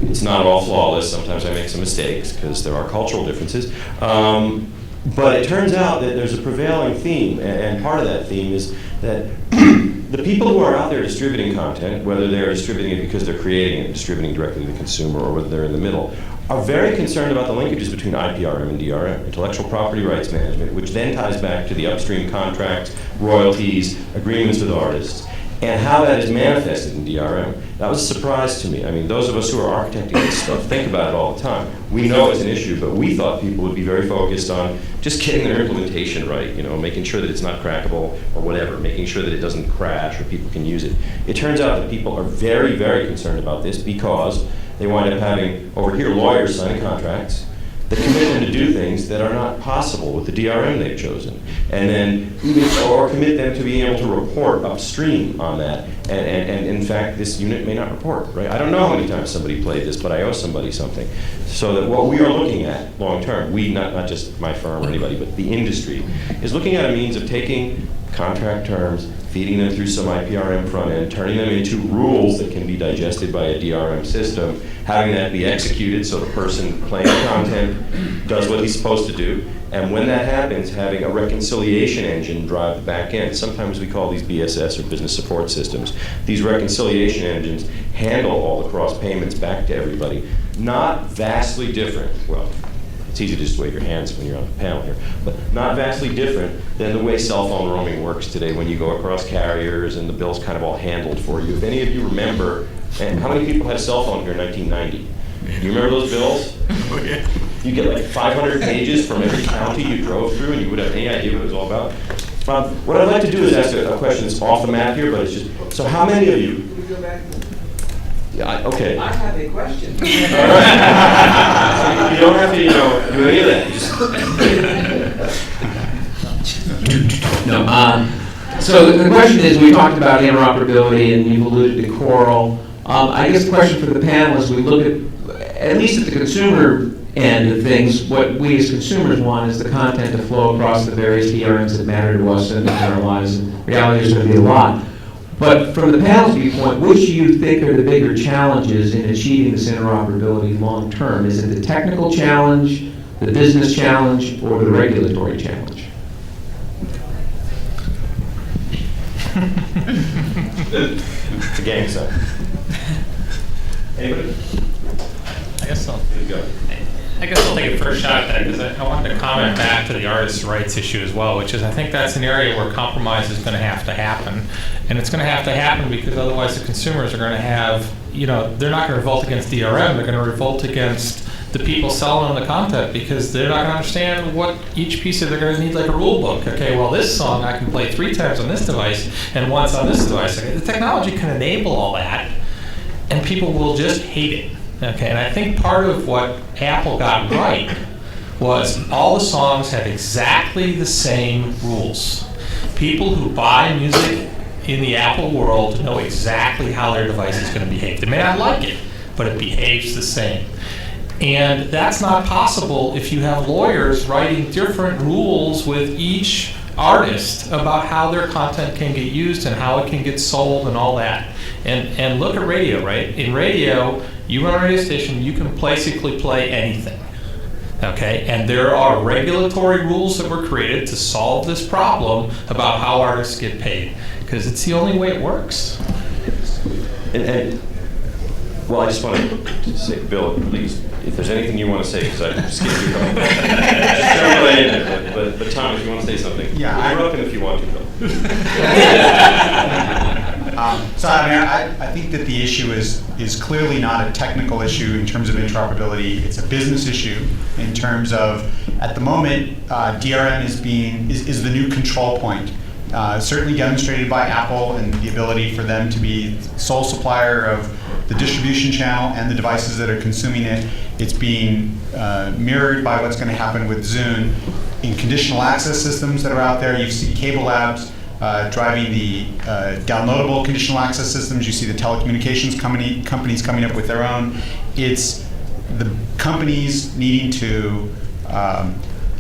It's not all flawless. Sometimes I make some mistakes because there are cultural differences. But it turns out that there's a prevailing theme, and part of that theme is that the people who are out there distributing content, whether they're distributing it because they're creating it, distributing directly to the consumer, or whether they're in the middle, are very concerned about the linkages between IPRM and DRM, intellectual property rights management, which then ties back to the upstream contracts, royalties, agreements with artists, and how that is manifested in DRM. That was a surprise to me. I mean, those of us who are architecting this stuff think about it all the time. We know it's an issue, but we thought people would be very focused on just getting their implementation right, making sure that it's not crackable or whatever, making sure that it doesn't crash or people can use it. It turns out that people are very, very concerned about this because they wind up having, over here, lawyers signing contracts that commit them to do things that are not possible with the DRM they've chosen, and then or commit them to being able to report upstream on that. And in fact, this unit may not report, right? I don't know how many times somebody played this, but I owe somebody something. So that what we are looking at long term, we, not just my firm or anybody, but the industry, is looking at a means of taking contract terms, feeding them through some IPRM front end, turning them into rules that can be digested by a DRM system, having that be executed so the person playing the content does what he's supposed to do, and when that happens, having a reconciliation engine drive the back end. Sometimes we call these BSS or business support systems. These reconciliation engines handle all the cross payments back to everybody. Not vastly different, well, it's easy to just wave your hands when you're on the panel here, but not vastly different than the way cell phone roaming works today when you go across carriers and the bill's kind of all handled for you. If any of you remember, and how many people had a cell phone here in 1990? You remember those bills? You get like 500 pages from every county you drove through and you wouldn't have any idea what it was all about. What I'd like to do is ask a question that's off the map here, but it's just, so how many of you? Can we go back? Yeah, okay. I have a question. All right. So you don't have to, do any of that. You just No. So the question is, we talked about interoperability, and you've alluded to Coral. I guess the question for the panel is, we look at least at the consumer end of things, what we as consumers want is the content to flow across the various DRMs that matter to us and in our lives. And reality, there's going to be a lot. But from the panel's viewpoint, which do you think are the bigger challenges in achieving this interoperability long term? Is it the technical challenge, the business challenge, or the regulatory challenge? It's a gang sign. Anybody? I guess so. Here you go. I guess I'll take a first shot at that because I wanted to comment back to the artist's rights issue as well, which is I think that's an area where compromise is going to happen. And it's going to happen because otherwise the consumers are going to have, they're not going to revolt against DRM, they're going to revolt against the people selling the content because they're not going to understand what each piece of, they're going to need like a rule book. Okay, well this song I can play 3 times on this device and once on this device. The technology can enable all that and people will just hate it. Okay, and I think part of what Apple got right was all the songs had exactly the same rules. People who buy music in the Apple world know exactly how their device is going to behave. They may not like it, but it behaves the same. And that's not possible if you have lawyers writing different rules with each artist about how their content can get used and how it can get sold and all that. And look at radio, right? In radio, you run a radio station, you can basically play anything. Okay, and there are regulatory rules that were created to solve this problem about how artists get paid, because it's the only way it works. Well, I just want to say, Bill, please, if there's anything you want to say, because I skipped you coming back. Just jump right in there. But Tom, if you want to say something, Yeah, you're welcome if you want to, Bill. So I think that the issue is clearly not a technical issue in terms of interoperability. It's a business issue in terms of, at the moment, DRM is the new control point. Certainly demonstrated by Apple and the ability for them to be sole supplier of the distribution channel and the devices that are consuming it. It's being mirrored by what's going to happen with Zune in conditional access systems that are out there. You see Cable Labs driving the downloadable conditional access systems. You see the telecommunications companies coming up with their own. It's the companies needing to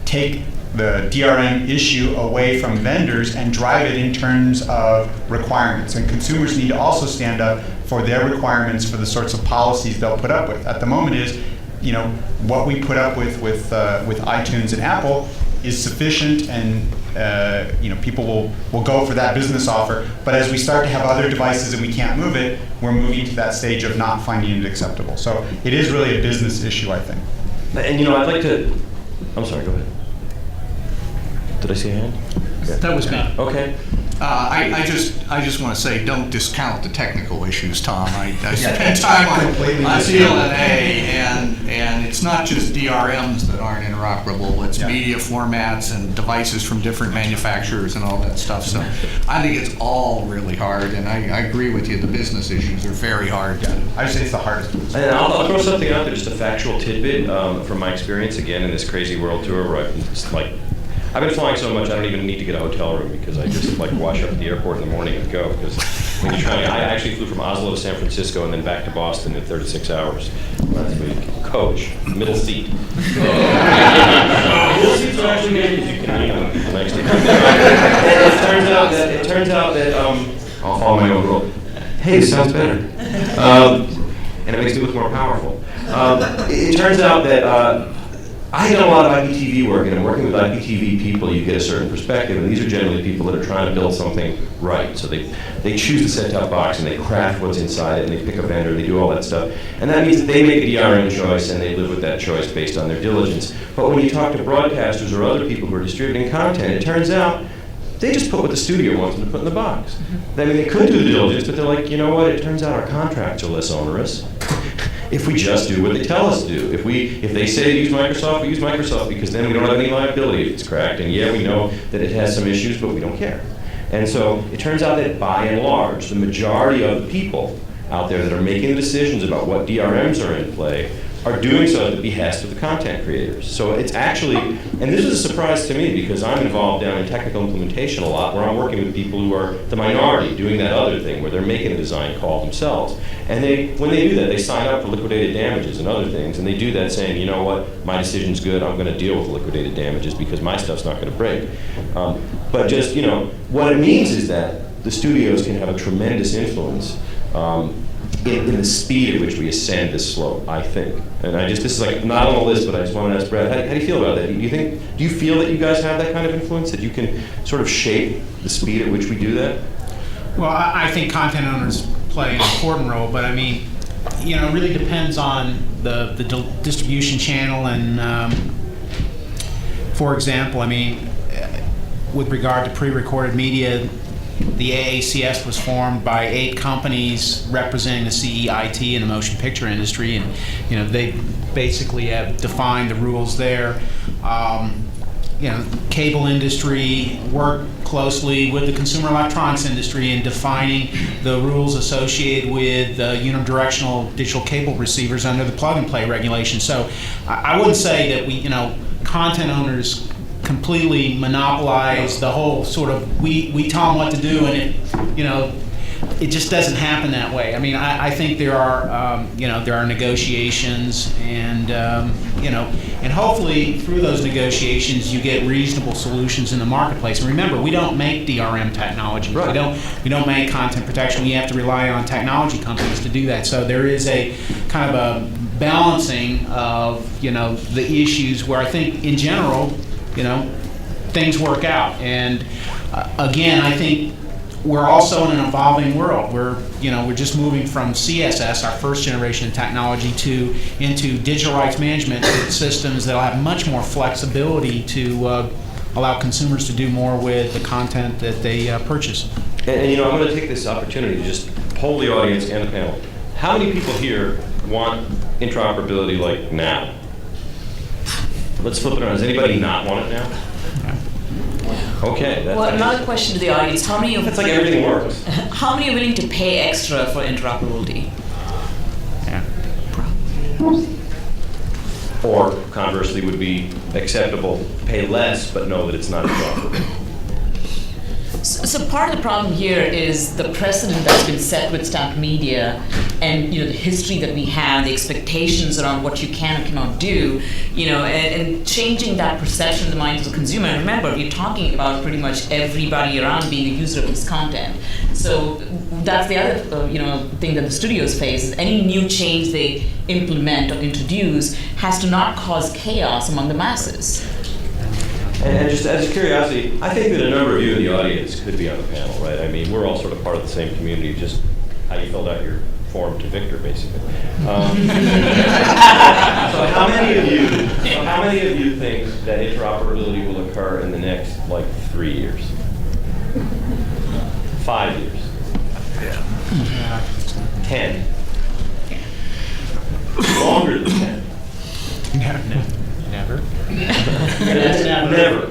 take the DRM issue away from vendors and drive it in terms of requirements. And consumers need to also stand up for their requirements for the sorts of policies they'll put up with. At the moment is, what we put up with iTunes and Apple is sufficient, and people will go for that business offer. But as we start to have other devices and we can't move it, we're moving to that stage of not finding it acceptable. So it is really a business issue, I think. And I'd like to, I'm sorry, go ahead. Did I see a hand? That was me. Okay. I just want to say, don't discount the technical issues, Tom. I spent time on CLNA, and it's not just DRMs that aren't interoperable. It's media formats and devices from different manufacturers and all that stuff. So I think it's all really hard, and I agree with you. The business issues are very hard. I would say it's the hardest. And I'll throw something out there, just a factual tidbit from my experience, again, in this crazy world tour where I've been flying so much I don't even need to get a hotel room because I just wash up at the airport in the morning and go. Because when you're trying, I actually flew from Oslo to San Francisco and then back to Boston in 36 hours last week. Coach, middle seat. Middle seats are actually good because you can next to it. It turns out that I'll follow my own rule. Hey, this sounds better, and it makes me look more powerful. It turns out that. I done a lot of IPTV work, and working with IPTV people, you get a certain perspective, and these are generally people that are trying to build something right. So they choose the set-top box, and they craft what's inside it, and they pick a vendor, they do all that stuff. And that means that they make a DRM choice, and they live with that choice based on their diligence. But when you talk to broadcasters or other people who are distributing content, it turns out they just put what the studio wants them to put in the box. I mean, they could do the diligence, but they're like, you know what, it turns out our contracts are less onerous if we just do what they tell us to do. If they say to use Microsoft, we use Microsoft because then we don't have any liability if it's cracked. And yeah, we know that it has some issues, but we don't care. And so it turns out that by and large, the majority of the people out there that are making the decisions about what DRMs are in play are doing so at the behest of the content creators. So it's actually, and this is a surprise to me because I'm involved down in technical implementation a lot, where I'm working with people who are the minority doing that other thing where they're making a design call themselves. And when they do that, they sign up for liquidated damages and other things, and they do that saying, you know what, my decision's good, I'm going to deal with liquidated damages because my stuff's not going to break. But just, what it means is that the studios can have a tremendous influence in the speed at which we ascend this slope, I think. And this is like not on the list, but I just want to ask Brad, how do you feel about that? Do you feel that you guys have that kind of influence, that you can sort of shape the speed at which we do that? Well, I think content owners play an important role, but I mean, it really depends on the distribution channel. And for example, I mean, with regard to pre-recorded media, the AACS was formed by 8 companies representing the CE, IT, and the motion picture industry, and they basically have defined the rules there. Cable industry worked closely with the consumer electronics industry in defining the rules associated with unidirectional digital cable receivers under the plug-and-play regulation. So I wouldn't say that we, content owners completely monopolize the whole sort of, we tell them what to do, and it just doesn't happen that way. I mean, I think there are negotiations, and and hopefully through those negotiations you get reasonable solutions in the marketplace. And remember, we don't make DRM technology. Right. We don't make content protection. We have to rely on technology companies to do that. So there is a kind of a balancing of the issues where I think in general things work out. And again, I think we're also in an evolving world. We're just moving from CSS, our first generation of technology, into digital rights management systems that'll have much more flexibility to allow consumers to do more with the content that they purchase. And I'm going to take this opportunity to just poll the audience and the panel. How many people here want interoperability like now? Let's flip it around. Does anybody not want it now? Okay. Well, another question to the audience: how many of That's like everything works. How many are willing to pay extra for interoperability? Yeah. Or conversely, would be acceptable, pay less, but know that it's not interoperable. So part of the problem here is the precedent that's been set with Stamp Media, and the history that we have, the expectations around what you can and cannot do, and changing that perception in the minds of the consumer. And remember, we're talking about pretty much everybody around being a user of this content. So that's the other thing that the studios face, is any new change they implement or introduce has to not cause chaos among the masses. And just as a curiosity, I think that a number of you in the audience could be on the panel, right? I mean, we're all sort of part of the same community, just how you filled out your form to Victor, basically. So how many of you think that interoperability will occur in the next, 3 years? 5 years? Yeah. 10? Longer than 10? Never. Never.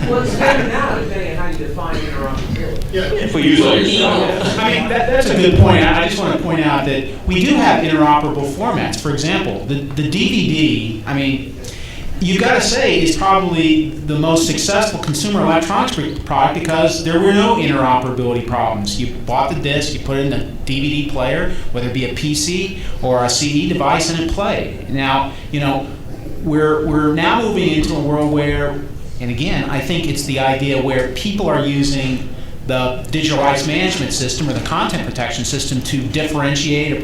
Well, it's better now, depending on how you define interoperability. If we use all your stuff. I mean, that's a good point. I just want to point out that we do have interoperable formats. For example, the DVD, I mean, you've got to say, is probably the most successful consumer electronics product because there were no interoperability problems. You bought the disc, you put it in the DVD player, whether it be a PC or a CE device, and it played. Now, we're now moving into a world where, and again, I think it's the idea where people are using the digital rights management system or the content protection system to differentiate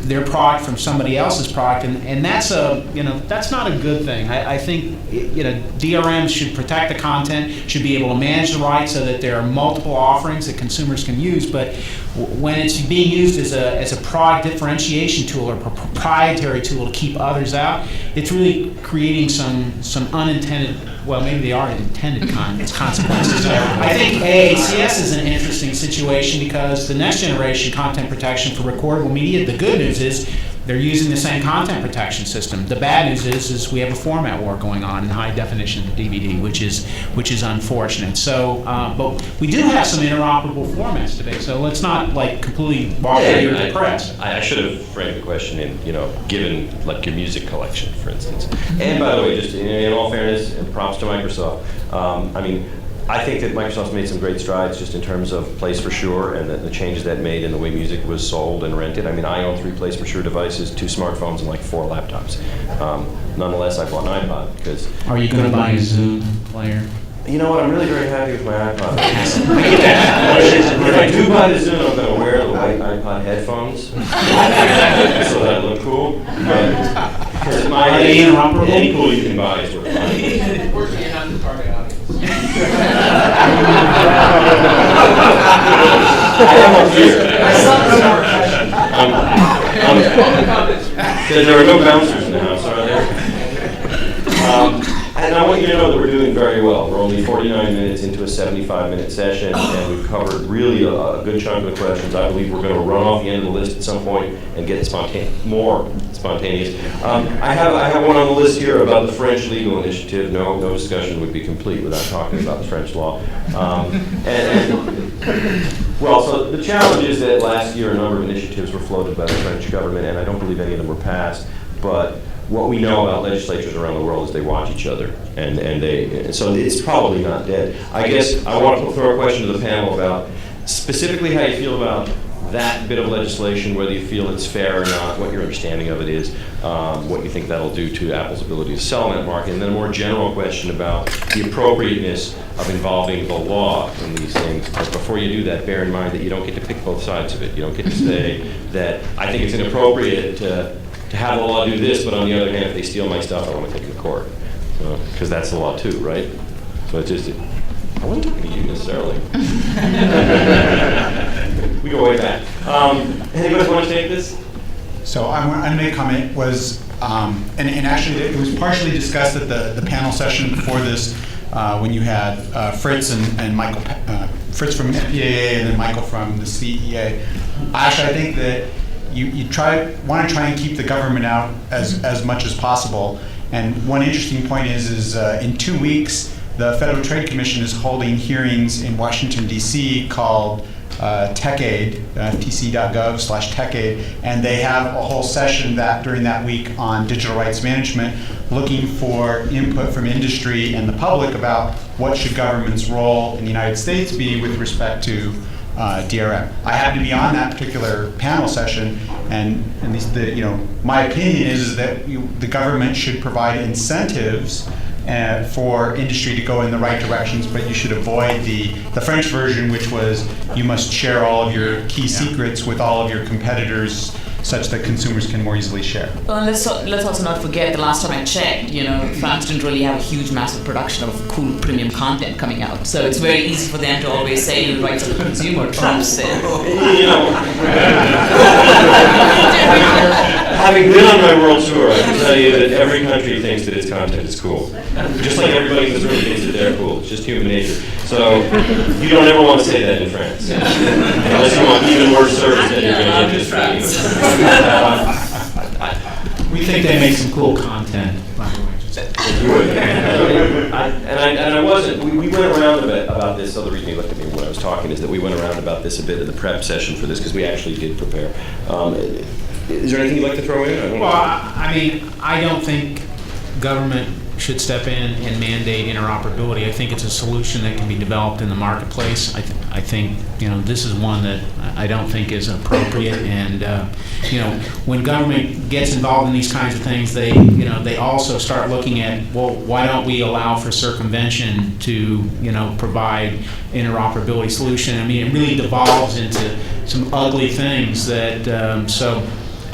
their product from somebody else's product, and that's that's not a good thing. I think DRMs should protect the content, should be able to manage the rights so that there are multiple offerings that consumers can use. But when it's being used as a product differentiation tool or a proprietary tool to keep others out, it's really creating some unintended, well, maybe they are intended consequences. I think AACS is an interesting situation because the next generation content protection for recordable media, the good news is they're using the same content protection system. The bad news is we have a format war going on in high definition DVD, which is unfortunate. So, but we do have some interoperable formats today. So let's not like completely walk away or depressed. I should have framed the question in, given like your music collection, for instance. And by the way, just in all fairness, and props to Microsoft. I think that Microsoft's made some great strides just in terms of Place for Sure and the changes that made in the way music was sold and rented. I own 3 Place for Sure devices, 2 smartphones, and like 4 laptops. Nonetheless, I bought an iPod because... Are you going to buy a Zoom player? You know what? I'm really very happy with my iPod. If I do buy the Zoom, I'm going to wear the white iPod headphones so that I look cool. Because Are they interoperable? Any tool you can buy is worth money. Unfortunately, you have the target audience. I have one here. There are no bouncers in the house, are there? And I want you to know that we're doing very well. We're only 49 minutes into a 75-minute session, and we've covered really a good chunk of the questions. I believe we're going to run off the end of the list at some point and get more spontaneous. I have one on the list here about the French legal initiative. No discussion would be complete without talking about the French law. So the challenge is that last year a number of initiatives were floated by the French government, and I don't believe any of them were passed. But what we know about legislatures around the world is they watch each other, and so it's probably not dead. I guess I want to throw a question to the panel about specifically how you feel about that bit of legislation, whether you feel it's fair or not, what your understanding of it is, what you think that'll do to Apple's ability to sell in that market, and then a more general question about the appropriateness of involving the law in these things. But before you do that, bear in mind that you don't get to pick both sides of it. You don't get to say that I think it's inappropriate to have the law do this, but on the other hand, if they steal my stuff, I want to take them to court. Because that's the law too, right? So it's just, I wasn't talking to you necessarily. We go way back. Anybody want to take this? So I'm going to make a comment, and actually it was partially discussed at the panel session before this when you had Fritz and Michael, Fritz from FPAA and then Michael from the CEA. Actually, I think that you want to try and keep the government out as much as possible. And one interesting point is in 2 weeks, the Federal Trade Commission is holding hearings in Washington, D.C. called TechAid, ftc.gov/TechAid, and they have a whole session during that week on digital rights management, looking for input from industry and the public about what should government's role in the United States be with respect to DRM. I happen to be on that particular panel session, and my opinion is that the government should provide incentives for industry to go in the right directions, but you should avoid the French version, which was you must share all of your key secrets with all of your competitors such that consumers can more easily share. Well, let's also not forget the last time I checked, France didn't really have a huge, massive production of cool premium content coming out. So it's very easy for them to always say the rights of the consumer trumps it. Having been on my world tour, I can tell you that every country thinks that its content is cool. Just like everybody in this room thinks that they're cool. It's just human nature. So you don't ever want to say that in France. Unless you want even worse service than you're going to get this We think they make some cool content, by the way. I wasn't, we went around a bit about this, the other reason you looked at me when I was talking is that we went around about this a bit in the prep session for this, because we actually did prepare. Is there anything you'd like to throw in? I don't think government should step in and mandate interoperability. I think it's a solution that can be developed in the marketplace. I think this is one that I don't think is appropriate. And when government gets involved in these kinds of things, they also start looking at, well, why don't we allow for circumvention to provide interoperability solution? It really devolves into some ugly things that so.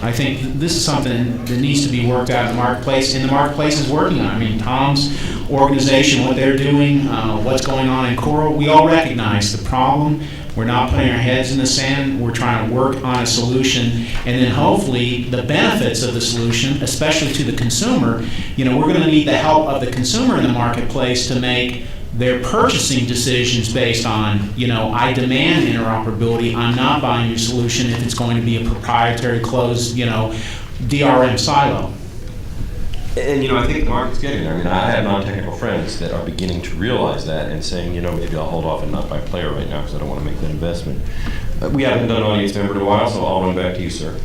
I think this is something that needs to be worked out in the marketplace, and the marketplace is working on it. Tom's organization, what they're doing, what's going on in Coral, we all recognize the problem. We're not putting our heads in the sand. We're trying to work on a solution, and then hopefully the benefits of the solution, especially to the consumer, we're going to need the help of the consumer in the marketplace to make their purchasing decisions based on, I demand interoperability. I'm not buying your solution if it's going to be a proprietary, closed, DRM silo. And, I think the market's getting there. I mean, I have non-technical friends that are beginning to realize that and saying, maybe I'll hold off and not buy Player right now because I don't want to make that investment. We haven't done an audience member in a while, so I'll run back to you, sir.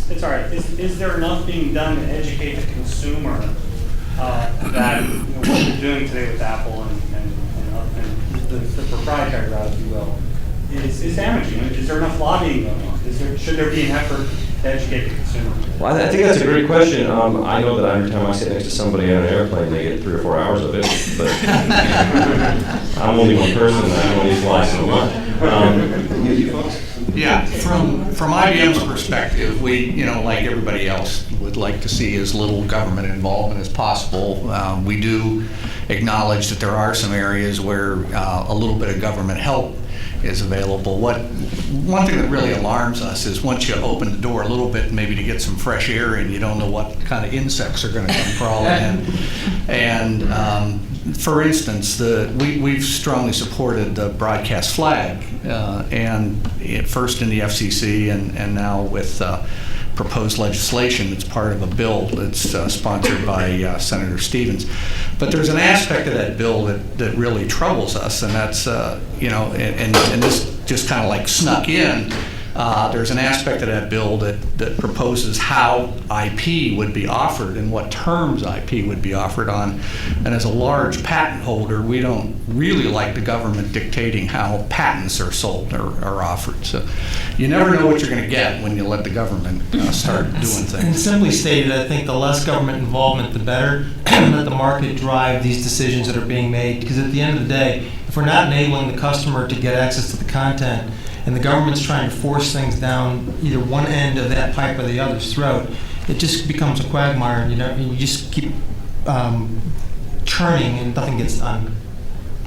It's all right. Is there enough being done to educate the consumer that what you're doing today with Apple and the proprietary route, if you will, is damaging? Is there enough lobbying going on? Should there be an effort to educate the consumer? Well, I think that's a great question. I know that every time I sit next to somebody on an airplane, they get 3 or 4 hours of it, but I'm only one person, and I can only fly so much. You folks? Yeah, from IBM's perspective, we, like everybody else, would like to see as little government involvement as possible. We do acknowledge that there are some areas where a little bit of government help is available. One thing that really alarms us is once you open the door a little bit, maybe to get some fresh air in, you don't know what kind of insects are going to come crawling in. And for instance, we've strongly supported the broadcast flag, and first in the FCC and now with proposed legislation. It's part of a bill that's sponsored by Senator Stevens. But there's an aspect of that bill that really troubles us, and that's, and this just kind of like snuck in. There's an aspect of that bill that proposes how IP would be offered and what terms IP would be offered on. And as a large patent holder, we don't really like the government dictating how patents are sold or offered. So you never know what you're going to get when you let the government start doing things. And simply stated, I think the less government involvement, the better. Let the market drive these decisions that are being made. Because at the end of the day, if we're not enabling the customer to get access to the content, and the government's trying to force things down either one end of that pipe or the other's throat, it just becomes a quagmire, and you just keep churning and nothing gets done.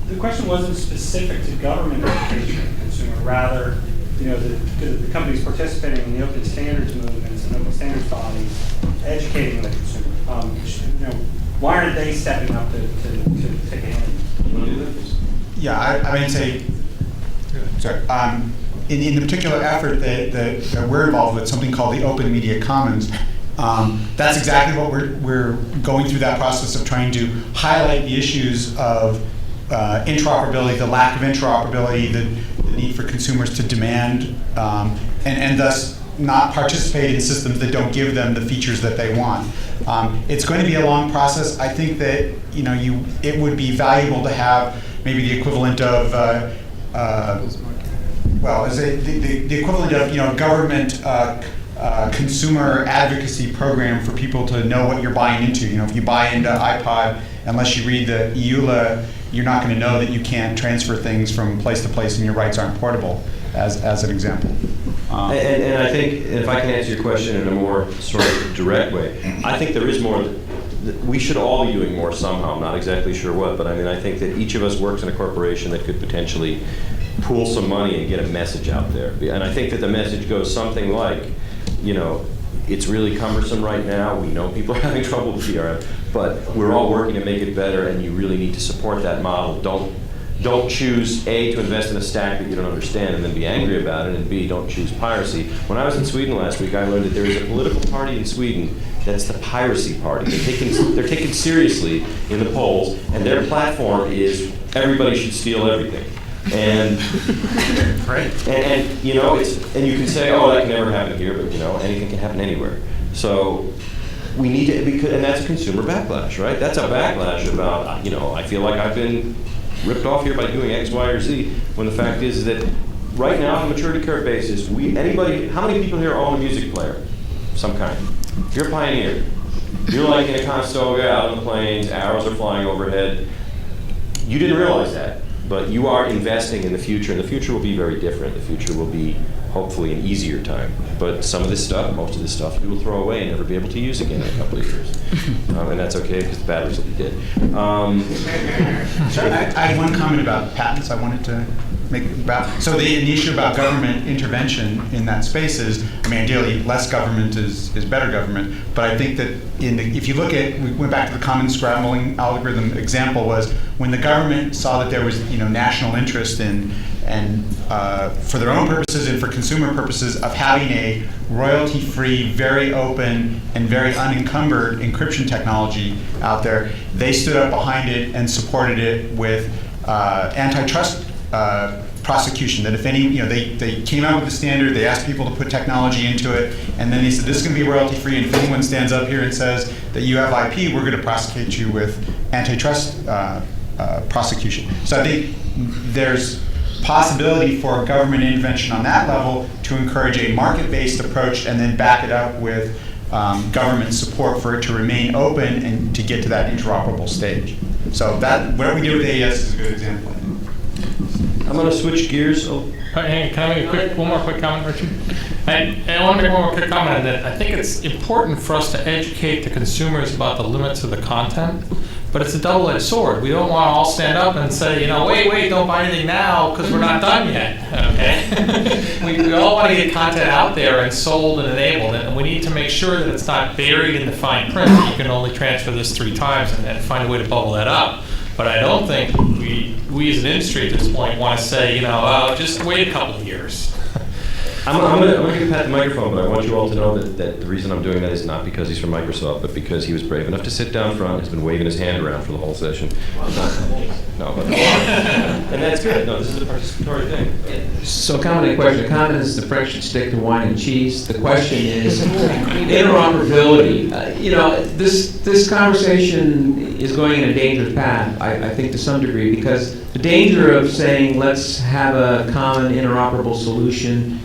The question wasn't specific to government education of the consumer, rather, the companies participating in the open standards movements and open standards bodies educating the consumer. Why aren't they stepping up to take a hand? You want to do that? Yeah, I mean, sorry. In the particular effort that we're involved with, something called the Open Media Commons, that's exactly what we're going through that process of trying to highlight the issues of interoperability, the lack of interoperability, the need for consumers to demand, and thus not participate in systems that don't give them the features that they want. It's going to be a long process. I think that it would be valuable to have maybe the equivalent of the equivalent of government consumer advocacy program for people to know what you're buying into. If you buy into iPod, unless you read the EULA, you're not going to know that you can't transfer things from place to place and your rights aren't portable, as an example. And I think, if I can answer your question in a more sort of direct way, I think there is more. We should all be doing more somehow. I'm not exactly sure what, but I think that each of us works in a corporation that could potentially pool some money and get a message out there. And I think that the message goes something like, it's really cumbersome right now. We know people are having trouble with DRM, but we're all working to make it better, and you really need to support that model. Don't choose A, to invest in a stack that you don't understand and then be angry about it, and B, don't choose piracy. When I was in Sweden last week, I learned that there is a political party in Sweden that's the piracy party. They're taken seriously in the polls, and their platform is everybody should steal everything. And and you can say, oh, that can never happen here, but anything can happen anywhere. So we need to, and that's a consumer backlash, right? That's a backlash about I feel like I've been ripped off here by doing X, Y, or Z. When the fact is that right now, on a maturity curve basis, how many people here own a music player, some kind? You're a pioneer. You're like in a Conestoga, out on the plains, arrows are flying overhead. You didn't realize that. But you are investing in the future, and the future will be very different. The future will be, hopefully, an easier time. But some of this stuff, most of this stuff, we will throw away and never be able to use again in a couple of years. And that's okay, because the batteries will be dead. I had one comment about patents I wanted to So the issue about government intervention in that space is, I mean, ideally, less government is better government. But I think that if you look at, we went back to the common scrambling algorithm example, was when the government saw that there was national interest in and for their own purposes and for consumer purposes of having a royalty-free, very open, and very unencumbered encryption technology out there, they stood up behind it and supported it with antitrust prosecution. That if any, they came out with the standard, they asked people to put technology into it, and then they said, this is going to be royalty-free, and if anyone stands up here and says that you have IP, we're going to prosecute you with antitrust prosecution. So I think there's possibility for government intervention on that level to encourage a market-based approach and then back it up with government support for it to remain open and to get to that interoperable stage. So that, what we do with AES is a good example. I'm going to switch gears. Hey, can I make one more quick comment, Richard? I want to make one more quick comment on that. I think it's important for us to educate the consumers about the limits of the content, but it's a double-edged sword. We don't want to all stand up and say, wait, don't buy anything now because we're not done yet, okay? we all want to get content out there and sold and enabled, and we need to make sure that it's not buried in the fine print. You can only transfer this 3 times and then find a way to bubble that up. But I don't think we as an industry at this point want to say, just wait a couple of years. I'm going to give Pat the microphone, but I want you all to know that the reason I'm doing that is not because he's from Microsoft, but because he was brave enough to sit down front, has been waving his hand around for the whole session. No, but and that's good. No, this is a participatory thing. So comment question. Comment is the French should stick to wine and cheese. The question is interoperability. This conversation is going in a dangerous path, I think, to some degree, because the danger of saying let's have a common interoperable solution,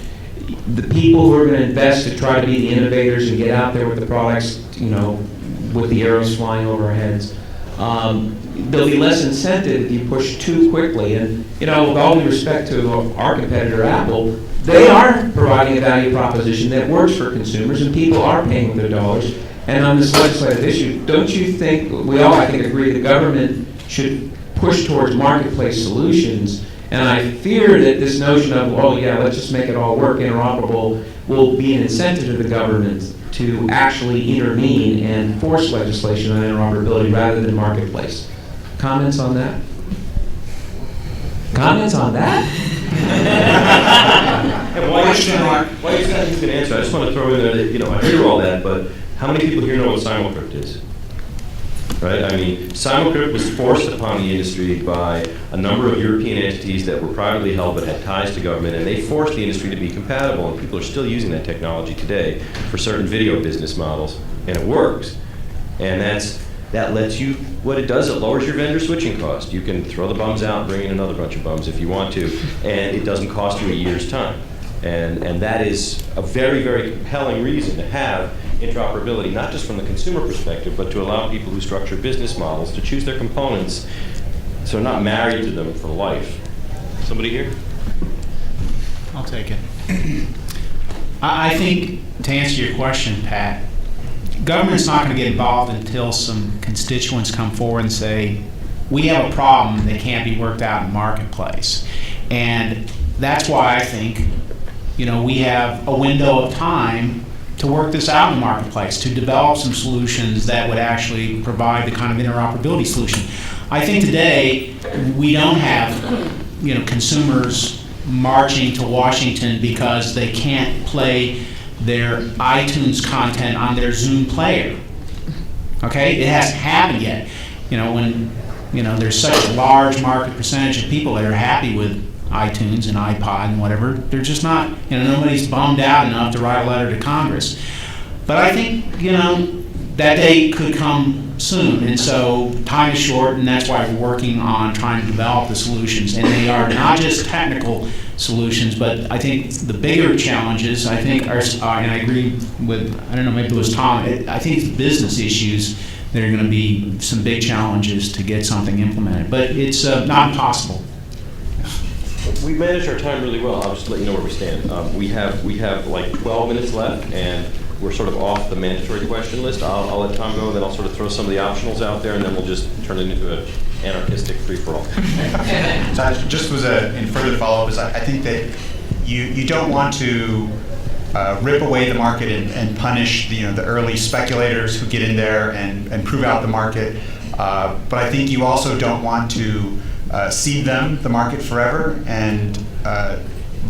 the people who are going to invest to try to be the innovators and get out there with the products, with the arrows flying over our heads, there'll be less incentive if you push too quickly. And, with all due respect to our competitor, Apple, they are providing a value proposition that works for consumers, and people are paying with their dollars. And on this legislative issue, don't you think, we all, I think, agree the government should push towards marketplace solutions? And I fear that this notion of, let's just make it all work, interoperable, will be an incentive to the government to actually intervene and force legislation on interoperability rather than marketplace. Comments on that? Comments on that? Why you can answer? I just want to throw in there that, I hear all that, but how many people here know what Simulcrypt is? Right? I mean, Simulcrypt was forced upon the industry by a number of European entities that were privately held but had ties to government, and they forced the industry to be compatible, and people are still using that technology today for certain video business models, and it works. And that lets you, what it does, it lowers your vendor switching cost. You can throw the bums out and bring in another bunch of bums if you want to, and it doesn't cost you a year's time. And that is a very, very compelling reason to have interoperability, not just from the consumer perspective, but to allow people who structure business models to choose their components so they're not married to them for life. Somebody here? I'll take it. I think, to answer your question, Pat, government's not going to get involved until some constituents come forward and say, we have a problem that can't be worked out in the marketplace. And that's why I think, we have a window of time to work this out in the marketplace, to develop some solutions that would actually provide the kind of interoperability solution. I think today we don't have, consumers marching to Washington because they can't play their iTunes content on their Zoom player. Okay, it hasn't happened yet. When there's such a large market percentage of people that are happy with iTunes and iPod and whatever, they're just not, nobody's bummed out enough to write a letter to Congress. But I think, that day could come soon, and so time is short, and that's why we're working on trying to develop the solutions. And they are not just technical solutions, but I think the bigger challenges, I think, are, and I agree with, I don't know, maybe it was Tom, I think it's business issues that are going to be some big challenges to get something implemented. But it's not impossible. We managed our time really well. I'll just let you know where we stand. We have like 12 minutes left, and we're sort of off the mandatory question list. I'll let Tom go, and then I'll sort of throw some of the optionals out there, and then we'll just turn it into an anarchistic free-for-all. So just was in further follow-up, is I think that you don't want to rip away the market and punish the early speculators who get in there and prove out the market. But I think you also don't want to cede them the market forever, and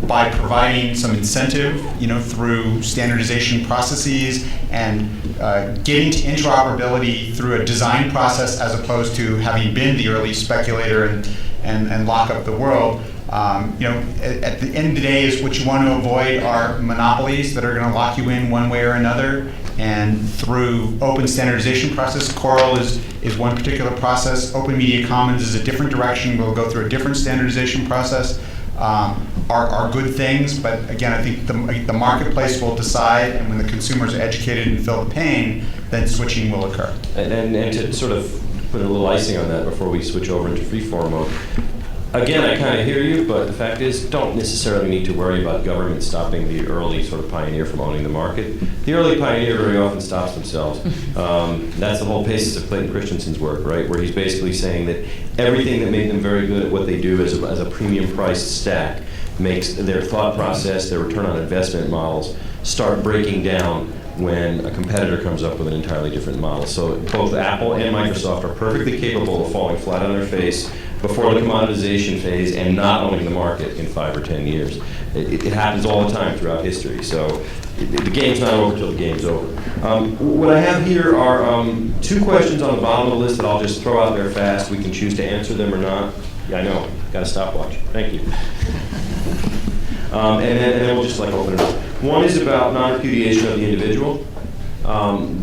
by providing some incentive, through standardization processes and getting to interoperability through a design process as opposed to having been the early speculator and lock up the world. At the end of the day, is what you want to avoid are monopolies that are going to lock you in one way or another. And through open standardization process, Coral is one particular process. Open Media Commons is a different direction. We'll go through a different standardization process. Are good things, but again, I think the marketplace will decide, and when the consumers are educated and feel the pain, then switching will occur. And to sort of put a little icing on that before we switch over into free-form mode, again, I kind of hear you, but the fact is, don't necessarily need to worry about government stopping the early sort of pioneer from owning the market. The early pioneer very often stops themselves. That's the whole basis of Clayton Christensen's work, right? Where he's basically saying that everything that made them very good at what they do as a premium priced stack makes their thought process, their return on investment models start breaking down when a competitor comes up with an entirely different model. So both Apple and Microsoft are perfectly capable of falling flat on their face before the commoditization phase and not owning the market in 5 or 10 years. It happens all the time throughout history. So the game's not over till the game's over. What I have here are 2 questions on the bottom of the list that I'll just throw out there fast. We can choose to answer them or not. Yeah, I know. Got a stopwatch. Thank you. And then we'll just open it up. One is about non-repudiation of the individual.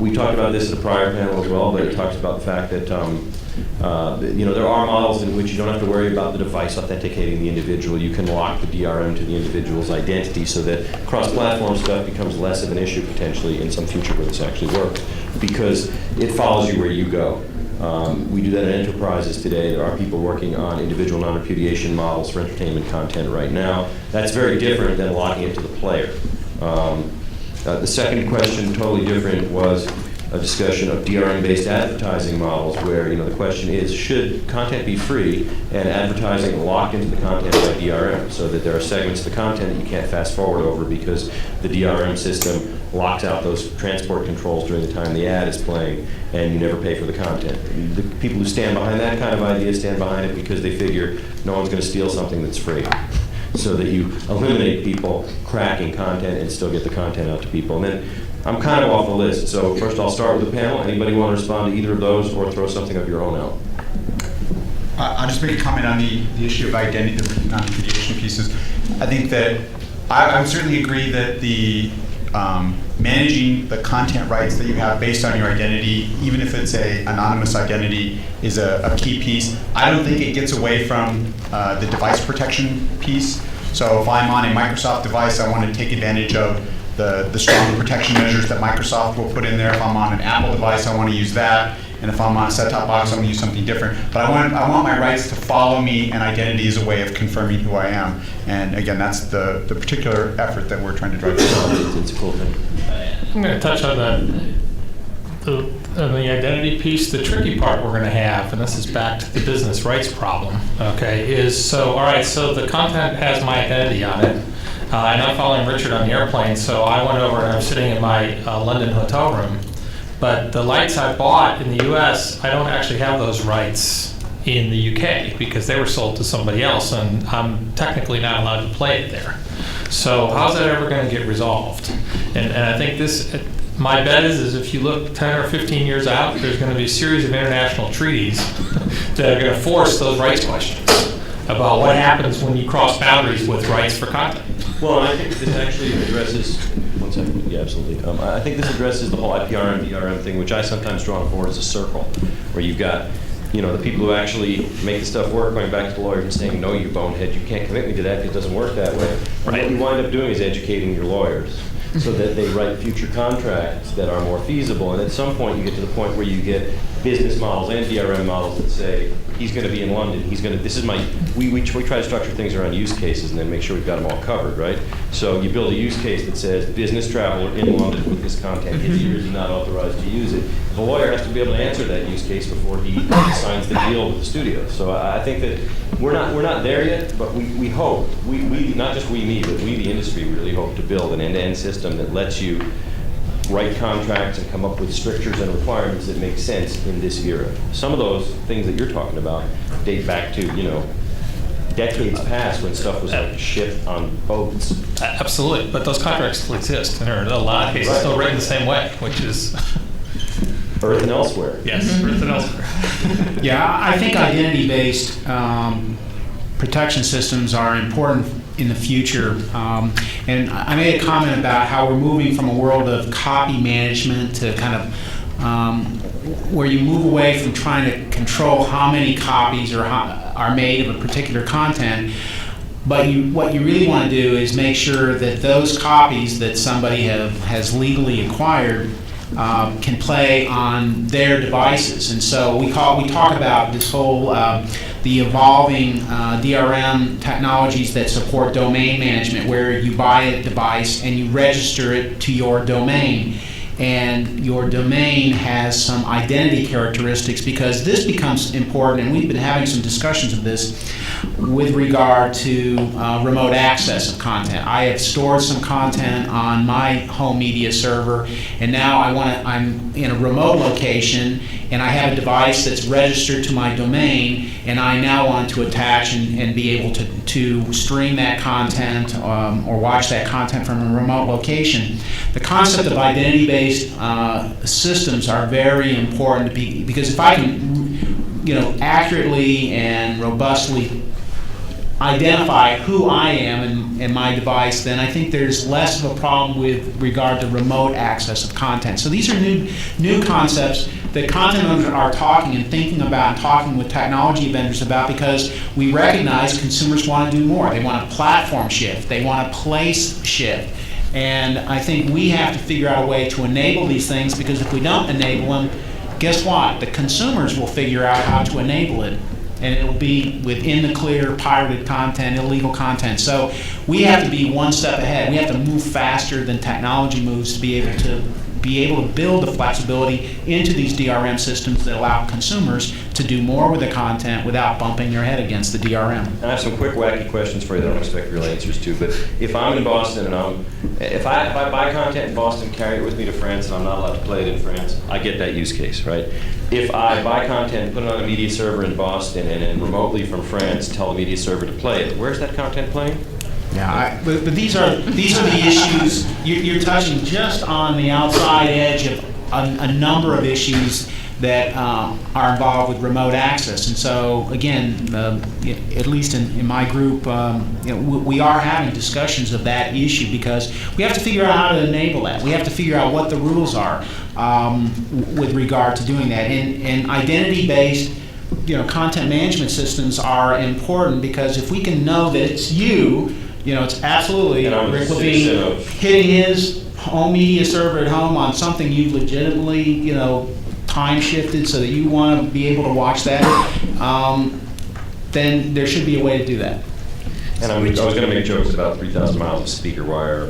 We talked about this at the prior panel as well, but it talks about the fact that there are models in which you don't have to worry about the device authenticating the individual. You can lock the DRM to the individual's identity so that cross-platform stuff becomes less of an issue potentially in some future where this actually works, because it follows you where you go. We do that in enterprises today. There are people working on individual non-repudiation models for entertainment content right now. That's very different than locking it to the player. The second question, totally different, was a discussion of DRM-based advertising models where, the question is, should content be free and advertising locked into the content by DRM so that there are segments of the content that you can't fast forward over because the DRM system locks out those transport controls during the time the ad is playing and you never pay for the content. The people who stand behind that kind of idea stand behind it because they figure no one's going to steal something that's free, so that you eliminate people cracking content and still get the content out to people. And then I'm kind of off the list, so first I'll start with the panel. Anybody want to respond to either of those or throw something of your own out? I'll just make a comment on the issue of identity, the non-repudiation pieces. I think that I would certainly agree that the managing the content rights that you have based on your identity, even if it's an anonymous identity, is a key piece. I don't think it gets away from the device protection piece. So if I'm on a Microsoft device, I want to take advantage of the strong protection measures that Microsoft will put in there. If I'm on an Apple device, I want to use that. And if I'm on a set-top box, I'm going to use something different. But I want my rights to follow me, and identity is a way of confirming who I am. And again, that's the particular effort that we're trying to drive. It's a cool thing. I'm going to touch on the identity piece. The tricky part we're going to have, and this is back to the business rights problem, okay, is so the content has my identity on it. And I'm following Richard on the airplane, so I went over and I'm sitting in my London hotel room. But the lights I bought in the US, I don't actually have those rights in the UK because they were sold to somebody else, and I'm technically not allowed to play it there. So how's that ever going to get resolved? And I think my bet is if you look 10 or 15 years out, there's going to be a series of international treaties that are going to force those rights questions about what happens when you cross boundaries with rights for content. Well, I think this actually addresses, one second, yeah, absolutely. I think this addresses the whole IPR and DRM thing, which I sometimes draw on board as a circle, where you've got, the people who actually make the stuff work going back to the lawyers and saying, no, you bonehead, you can't commit me to that, it doesn't work that way. And what you wind up doing is educating your lawyers. so that they write future contracts that are more feasible. And at some point, you get to the point where you get business models and DRM models that say, he's going to be in London, he's going to, this is my, we try to structure things around use cases and then make sure we've got them all covered, right? So you build a use case that says, business traveler in London with this content, is he or is he not authorized to use it? The lawyer has to be able to answer that use case before he signs the deal with the studio. So I think that we're not there yet, but we hope, we not just me, but we, the industry, really hope to build an end-to-end system that lets you write contracts and come up with strictures and requirements that make sense in this era. Some of those things that you're talking about date back to, decades past when stuff was like shipped on boats. Absolutely, but those contracts still exist, and are in a lot of cases Right. still written the same way, which is... Earth and elsewhere. Yes, Earth and elsewhere. Yeah, I think identity-based protection systems are important in the future. And I made a comment about how we're moving from a world of copy management to kind of where you move away from trying to control how many copies are made of a particular content. But what you really want to do is make sure that those copies that somebody has legally acquired can play on their devices. And so we talk about this whole the evolving DRM technologies that support domain management, where you buy a device and you register it to your domain. And your domain has some identity characteristics, because this becomes important, and we've been having some discussions of this with regard to remote access of content. I have stored some content on my home media server, and now I'm in a remote location, and I have a device that's registered to my domain, and I now want to attach and be able to stream that content or watch that content from a remote location. The concept of identity-based systems are very important because if I can, accurately and robustly identify who I am and my device, then I think there's less of a problem with regard to remote access of content. So these are new concepts that content owners are talking and thinking about and talking with technology vendors about, because we recognize consumers want to do more. They want a platform shift. They want a place shift. And I think we have to figure out a way to enable these things, because if we don't enable them, guess what? The consumers will figure out how to enable it. And it'll be within the clear, pirated content, illegal content. So we have to be one step ahead. We have to move faster than technology moves to be able to build the flexibility into these DRM systems that allow consumers to do more with the content without bumping their head against the DRM. I have some quick, wacky questions for you that I don't expect real answers to. But if I'm in Boston and if I buy content in Boston, carry it with me to France, and I'm not allowed to play it in France, I get that use case, right? If I buy content, put it on a media server in Boston, and then remotely from France tell the media server to play it, where's that content playing? Yeah, but these are the issues. You're touching just on the outside edge of a number of issues that are involved with remote access. And so, again, at least in my group, we are having discussions of that issue, because we have to figure out how to enable that. We have to figure out what the rules are with regard to doing that. And identity-based content management systems are important, because if we can know that it's you, it's absolutely Rick Levine hitting his home media server at home on something you've legitimately, time shifted so that you want to be able to watch that, then there should be a way to do that. And I was going to make jokes about 3,000 miles of speaker wire,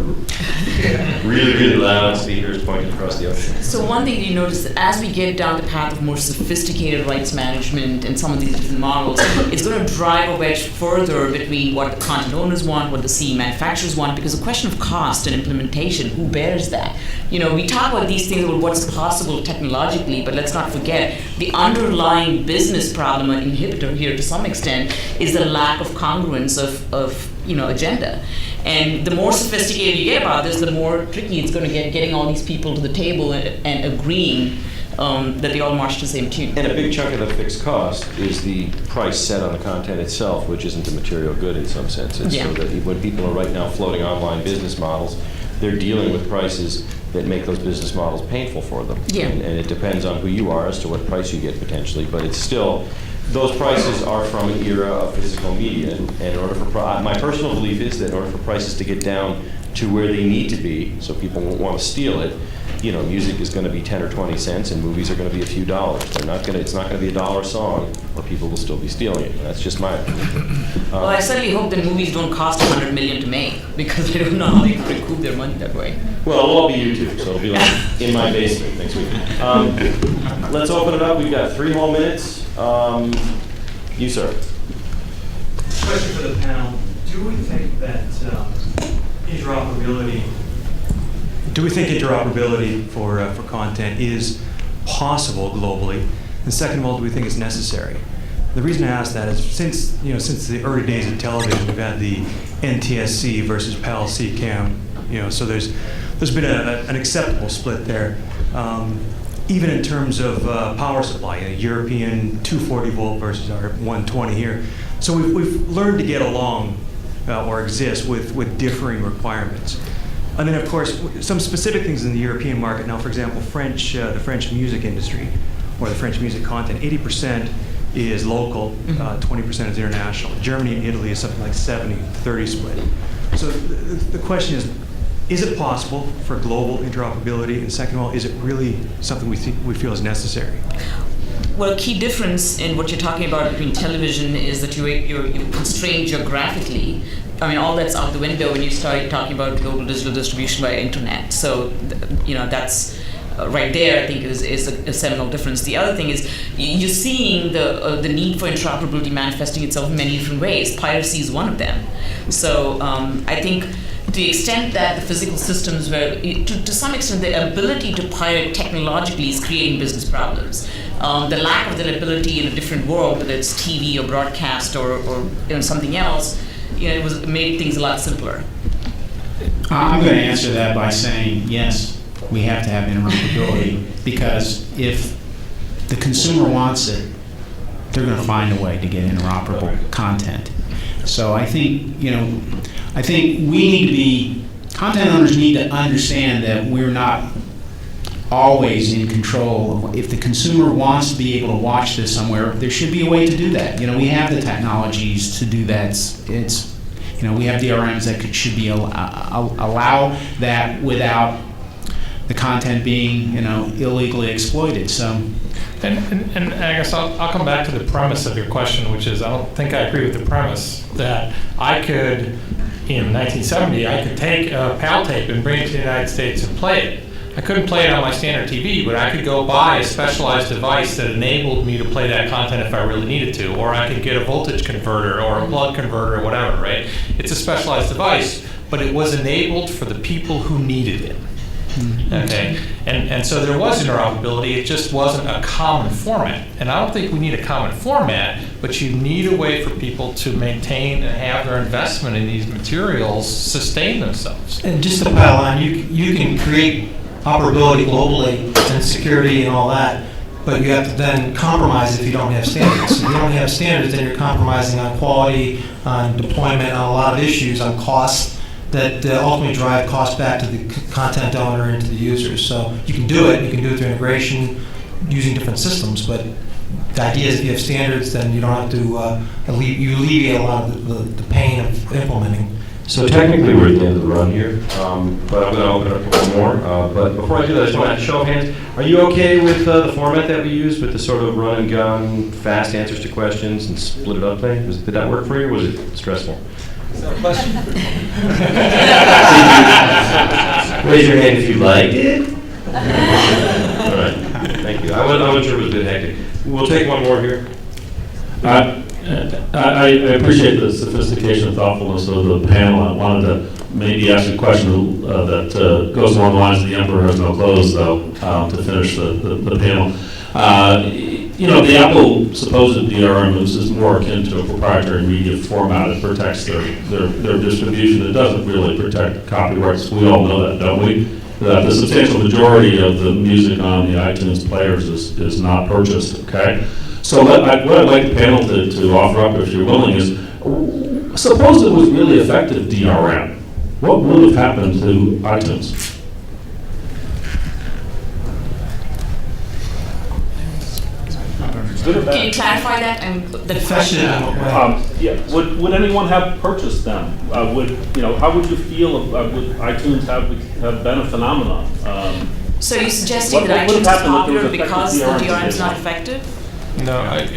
really, really loud speakers pointing across the ocean. So one thing you notice, as we get down the path of more sophisticated rights management and some of these different models, it's going to drive a wedge further between what the content owners want, what the CE manufacturers want, because the question of cost and implementation, who bears that? We talk about these things about what's possible technologically, but let's not forget the underlying business problem, an inhibitor here to some extent, is the lack of congruence of agenda. And the more sophisticated you get about this, the more tricky it's going to get getting all these people to the table and agreeing that they all march to the same tune. And a big chunk of the fixed cost is the price set on the content itself, which isn't a material good in some senses. Yeah. So that when people are right now floating online business models, they're dealing with prices that make those business models painful for them. Yeah. And it depends on who you are as to what price you get potentially, but it's still, those prices are from an era of physical media, and in order for my personal belief is that in order for prices to get down to where they need to be, so people won't want to steal it, you know, music is going to be 10 or 20 cents, and movies are going to be a few dollars. They're not going to. It's not going to be $1 a song, or people will still be stealing it. That's just my opinion. Well, I certainly hope that movies don't cost $100 million to make, because I don't know how they can recoup their money that way. Well, it'll all be YouTube, so it'll be like in my basement next week. Let's open it up. We've got 3 whole minutes. You, sir. Question for the panel. Do we think that interoperability for content is possible globally? And second of all, do we think it's necessary? The reason I ask that is since the early days of television, we've had the NTSC versus PAL-C cam. So there's been an acceptable split there. Even in terms of power supply, European 240 volt versus our 120 here. So we've learned to get along or exist with differing requirements. And then, of course, some specific things in the European market. Now, for example, the French music industry or the French music content, 80% is local, 20% is international. Germany and Italy is something like 70-30 split. So the question is it possible for global interoperability? And second of all, is it really something we feel is necessary? Well, a key difference in what you're talking about between television is that you're constrained geographically. I mean, all that's out the window when you start talking about global digital distribution via internet. So, that's right there, I think, is a seminal difference. The other thing is you're seeing the need for interoperability manifesting itself in many different ways. Piracy is one of them. So I think to the extent that the physical systems to some extent, the ability to pirate technologically is creating business problems. The lack of that ability in a different world, whether it's TV or broadcast or something else, it made things a lot simpler. I'm going to answer that by saying yes, we have to have interoperability, because if the consumer wants it, they're going to find a way to get interoperable content. So I think content owners need to understand that we're not always in control. If the consumer wants to be able to watch this somewhere, there should be a way to do that. We have the technologies to do that. We have DRMs that should be allow that without the content being illegally exploited. So. And I guess I'll come back to the premise of your question, which is I don't think I agree with the premise that I could, in 1970, I could take a PAL tape and bring it to the United States and play it. I couldn't play it on my standard TV, but I could go buy a specialized device that enabled me to play that content if I really needed to, or I could get a voltage converter or a plug converter or whatever, right? It's a specialized device, but it was enabled for the people who needed it. Okay, and so there was interoperability, it just wasn't a common format. And I don't think we need a common format, but you need a way for people to maintain and have their investment in these materials sustain themselves. And just to pile on, you can create operability globally and security and all that, but you have to then compromise if you don't have standards. If you don't have standards, then you're compromising on quality, on deployment, on a lot of issues, on cost, that ultimately drive cost back to the content owner and to the users. So you can do it through integration using different systems, but the idea is if you have standards, then you don't have to, you alleviate a lot of the pain of implementing. So technically we're at the end of the run here, but I'm going to open up a couple more. But before I do that, I just want to show of hands. Are you okay with the format that we use with the sort of run and gun, fast answers to questions and split it up thing? Did that work for you, or was it stressful? Is there a question? Raise your hand if you liked it. All right, thank you. I wasn't sure it was a bit hectic. We'll take one more here. I appreciate the sophistication and thoughtfulness of the panel. I wanted to maybe ask a question that goes along the lines of the emperor has no clothes, though, to finish the panel. The Apple supposed DRM is more akin to a proprietary media format. It protects their distribution. It doesn't really protect copyrights. We all know that, don't we? That the substantial majority of the music on the iTunes players is not purchased, okay? So what I'd like the panel to offer up, if you're willing, is suppose it was really effective DRM. What would have happened to iTunes? good or bad? Can you clarify that? Yeah. Would anyone have purchased them? How would you feel would iTunes have been a phenomenon? So you're suggesting What that would iTunes have is happened if there popular was effective because the DRM DRM is not today? effective? No,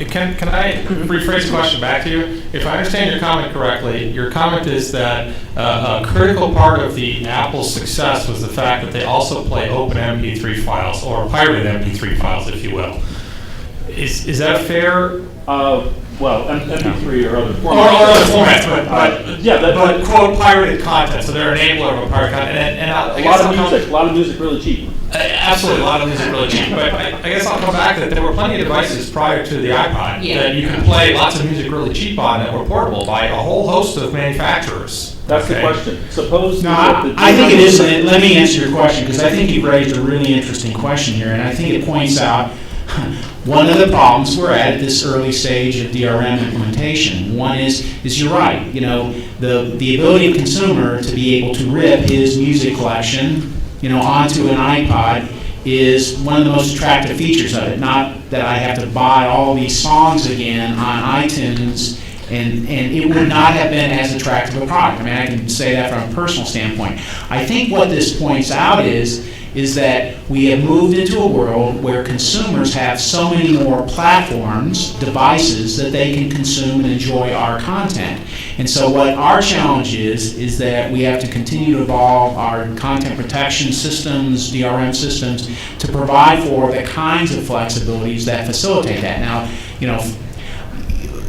can I rephrase the question back to you? If I understand your comment correctly, your comment is that a critical part of the Apple's success was the fact that they also play open MP3 files, or pirated MP3 files, if you will. Is that fair? Well, MP3 or other Or formats. other formats, but but quote pirated content, so they're an enabler of a pirate content. And I guess I'll come- a lot of music really cheap. Absolutely, a lot of music really cheap. But I guess I'll come back that there were plenty of devices prior to the iPod that you could play lots of music really cheap on that were portable by a whole host of manufacturers. That's the question. Suppose No, I think it is. Let me answer your question, because I think you've raised a really interesting question here, and I think it points out one of the problems we're at this early stage of DRM implementation. One is you're right. The ability of consumer to be able to rip his music collection, onto an iPod is one of the most attractive features of it. Not that I have to buy all these songs again on iTunes, and it would not have been as attractive a product. I mean, I can say that from a personal standpoint. I think what this points out is that we have moved into a world where consumers have so many more platforms, devices, that they can consume and enjoy our content. And so what our challenge is that we have to continue to evolve our content protection systems, DRM systems, to provide for the kinds of flexibilities that facilitate that. Now,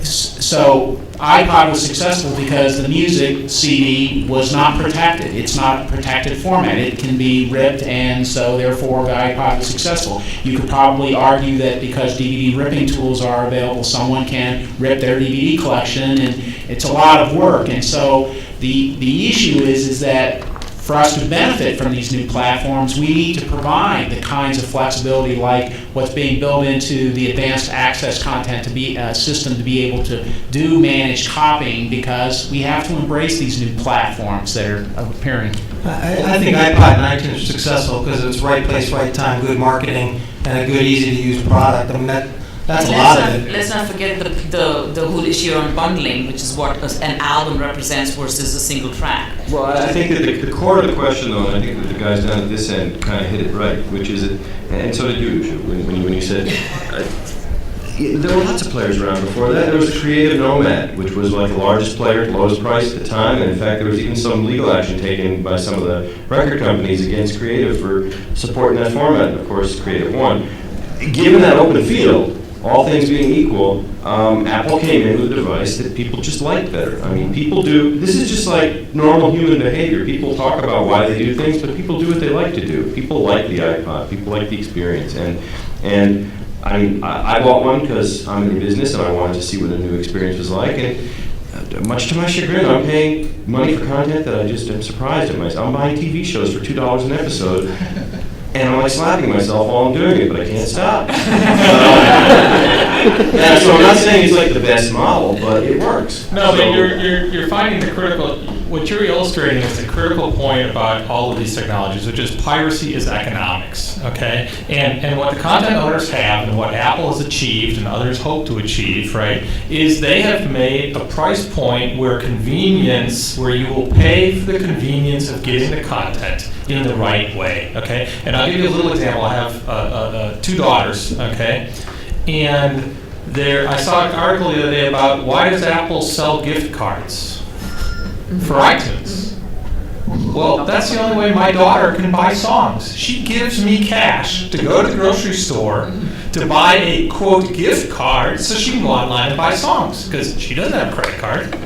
so iPod was successful because the music CD was not protected. It's not a protected format. It can be ripped, and so therefore the iPod was successful. You could probably argue that because DVD ripping tools are available, someone can rip their DVD collection, and it's a lot of work. And so the issue is that for us to benefit from these new platforms, we need to provide the kinds of flexibility like what's being built into the advanced access content system to be able to do managed copying, because we have to embrace these new platforms that are appearing. I think iPod and iTunes are successful because it's right place, right time, good marketing, and a good, easy-to-use product. I mean, that's a lot of it. Let's not forget the whole issue on bundling, which is what an album represents versus a single track. Well, I think that the core of the question, though, and I think that the guys down at this end kind of hit it right, which is that, and so did you, when you said, there were lots of players around before that. There was a Creative Nomad, which was like the largest player, lowest price at the time, and in fact, there was even some legal action taken by some of the record companies against Creative for supporting that format, and of course, Creative won. Given that open field, all things being equal, Apple came in with a device that people just like better. I mean, people do, this is just like normal human behavior. People talk about why they do things, but people do what they like to do. People like the iPod, people like the experience. And I mean, I bought one because I'm in the business and I wanted to see what a new experience was like. And much to my chagrin, I'm paying money for content that I just am surprised at myself. I'm buying TV shows for $2 an episode. And I'm like slapping myself while I'm doing it, but I can't stop. So I'm not saying it's like the best model, but it works. No, but you're finding the critical. What you're illustrating is the critical point about all of these technologies, which is piracy is economics. Okay, and what the content owners have, and what Apple has achieved, and others hope to achieve, right, is they have made a price point where convenience, where you will pay for the convenience of getting the content in the right way. Okay, and I'll give you a little example. I have 2 daughters. Okay, and I saw an article the other day about why does Apple sell gift cards for iTunes? Well, that's the only way my daughter can buy songs. She gives me cash to go to the grocery store to buy a, quote, gift card so she can go online and buy songs, because she doesn't have a credit card.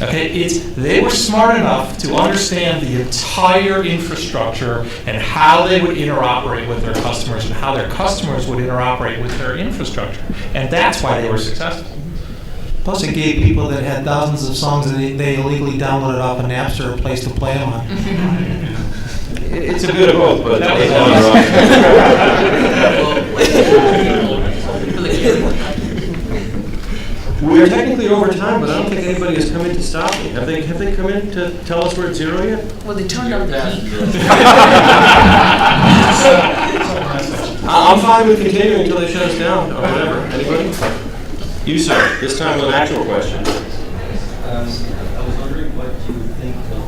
Okay, they were smart enough to understand the entire infrastructure and how they would interoperate with their customers and how their customers would interoperate with their infrastructure. And that's why they were successful. Plus, it gave people that had thousands of songs that they illegally downloaded off of Napster a place to play them on. It's a bit of both, but we're technically over time, but I don't think anybody has come in to stop me. Have they come in to tell us we're at 0 yet? Well, they turned up the heat. I'm fine with continuing until they shut us down, or whatever. Anybody? You, sir. This time with an actual question. I was wondering what you would think of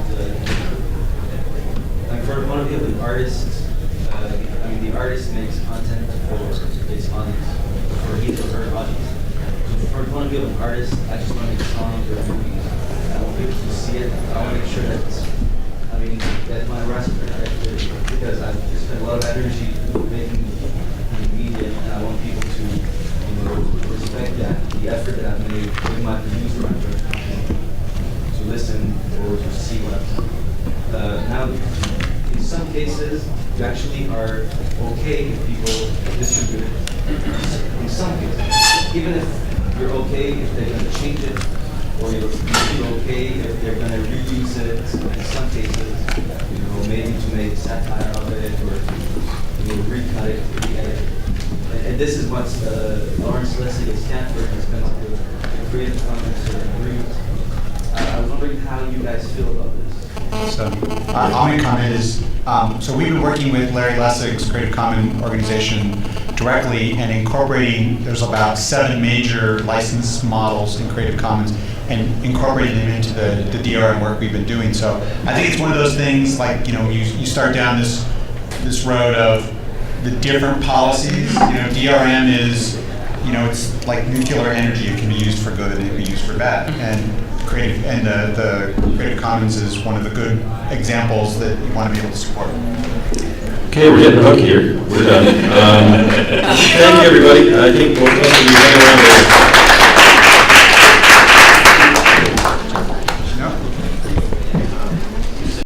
for the point of view of the artist. The artist makes content for his audience, for his or her audience. From the point of view of an artist, I just want to make songs or movies. I want people to see it. I want to make sure that that my recipe, because I've spent a lot of energy making media, and I want people to respect that, the effort that I've made with my producer, to listen or to see what I've done. Now, in some cases, you actually are okay if people distribute it. In some cases, even if you're okay if they're going to change it, or you're okay if they're going to reuse it. In some cases, maybe to make satire of it, or recut it, re-edit it. And this is what Lawrence Leslie at Stanford has been up with the Creative Commons agreement. I was wondering how you guys feel about this. So, I'll make a comment is, so we've been working with Larry Lessig's Creative Commons organization directly and incorporating, there's about 7 major license models in Creative Commons and incorporating them into the DRM work we've been doing. So I think it's one of those things like, you start down this road of the different policies. DRM is, it's like nuclear energy. It can be used for good and it can be used for bad. And the Creative Commons is one of the good examples that you want to be able to support. Okay, we're getting the hook here. We're done. Thank you, everybody. I think we'll be hanging around there.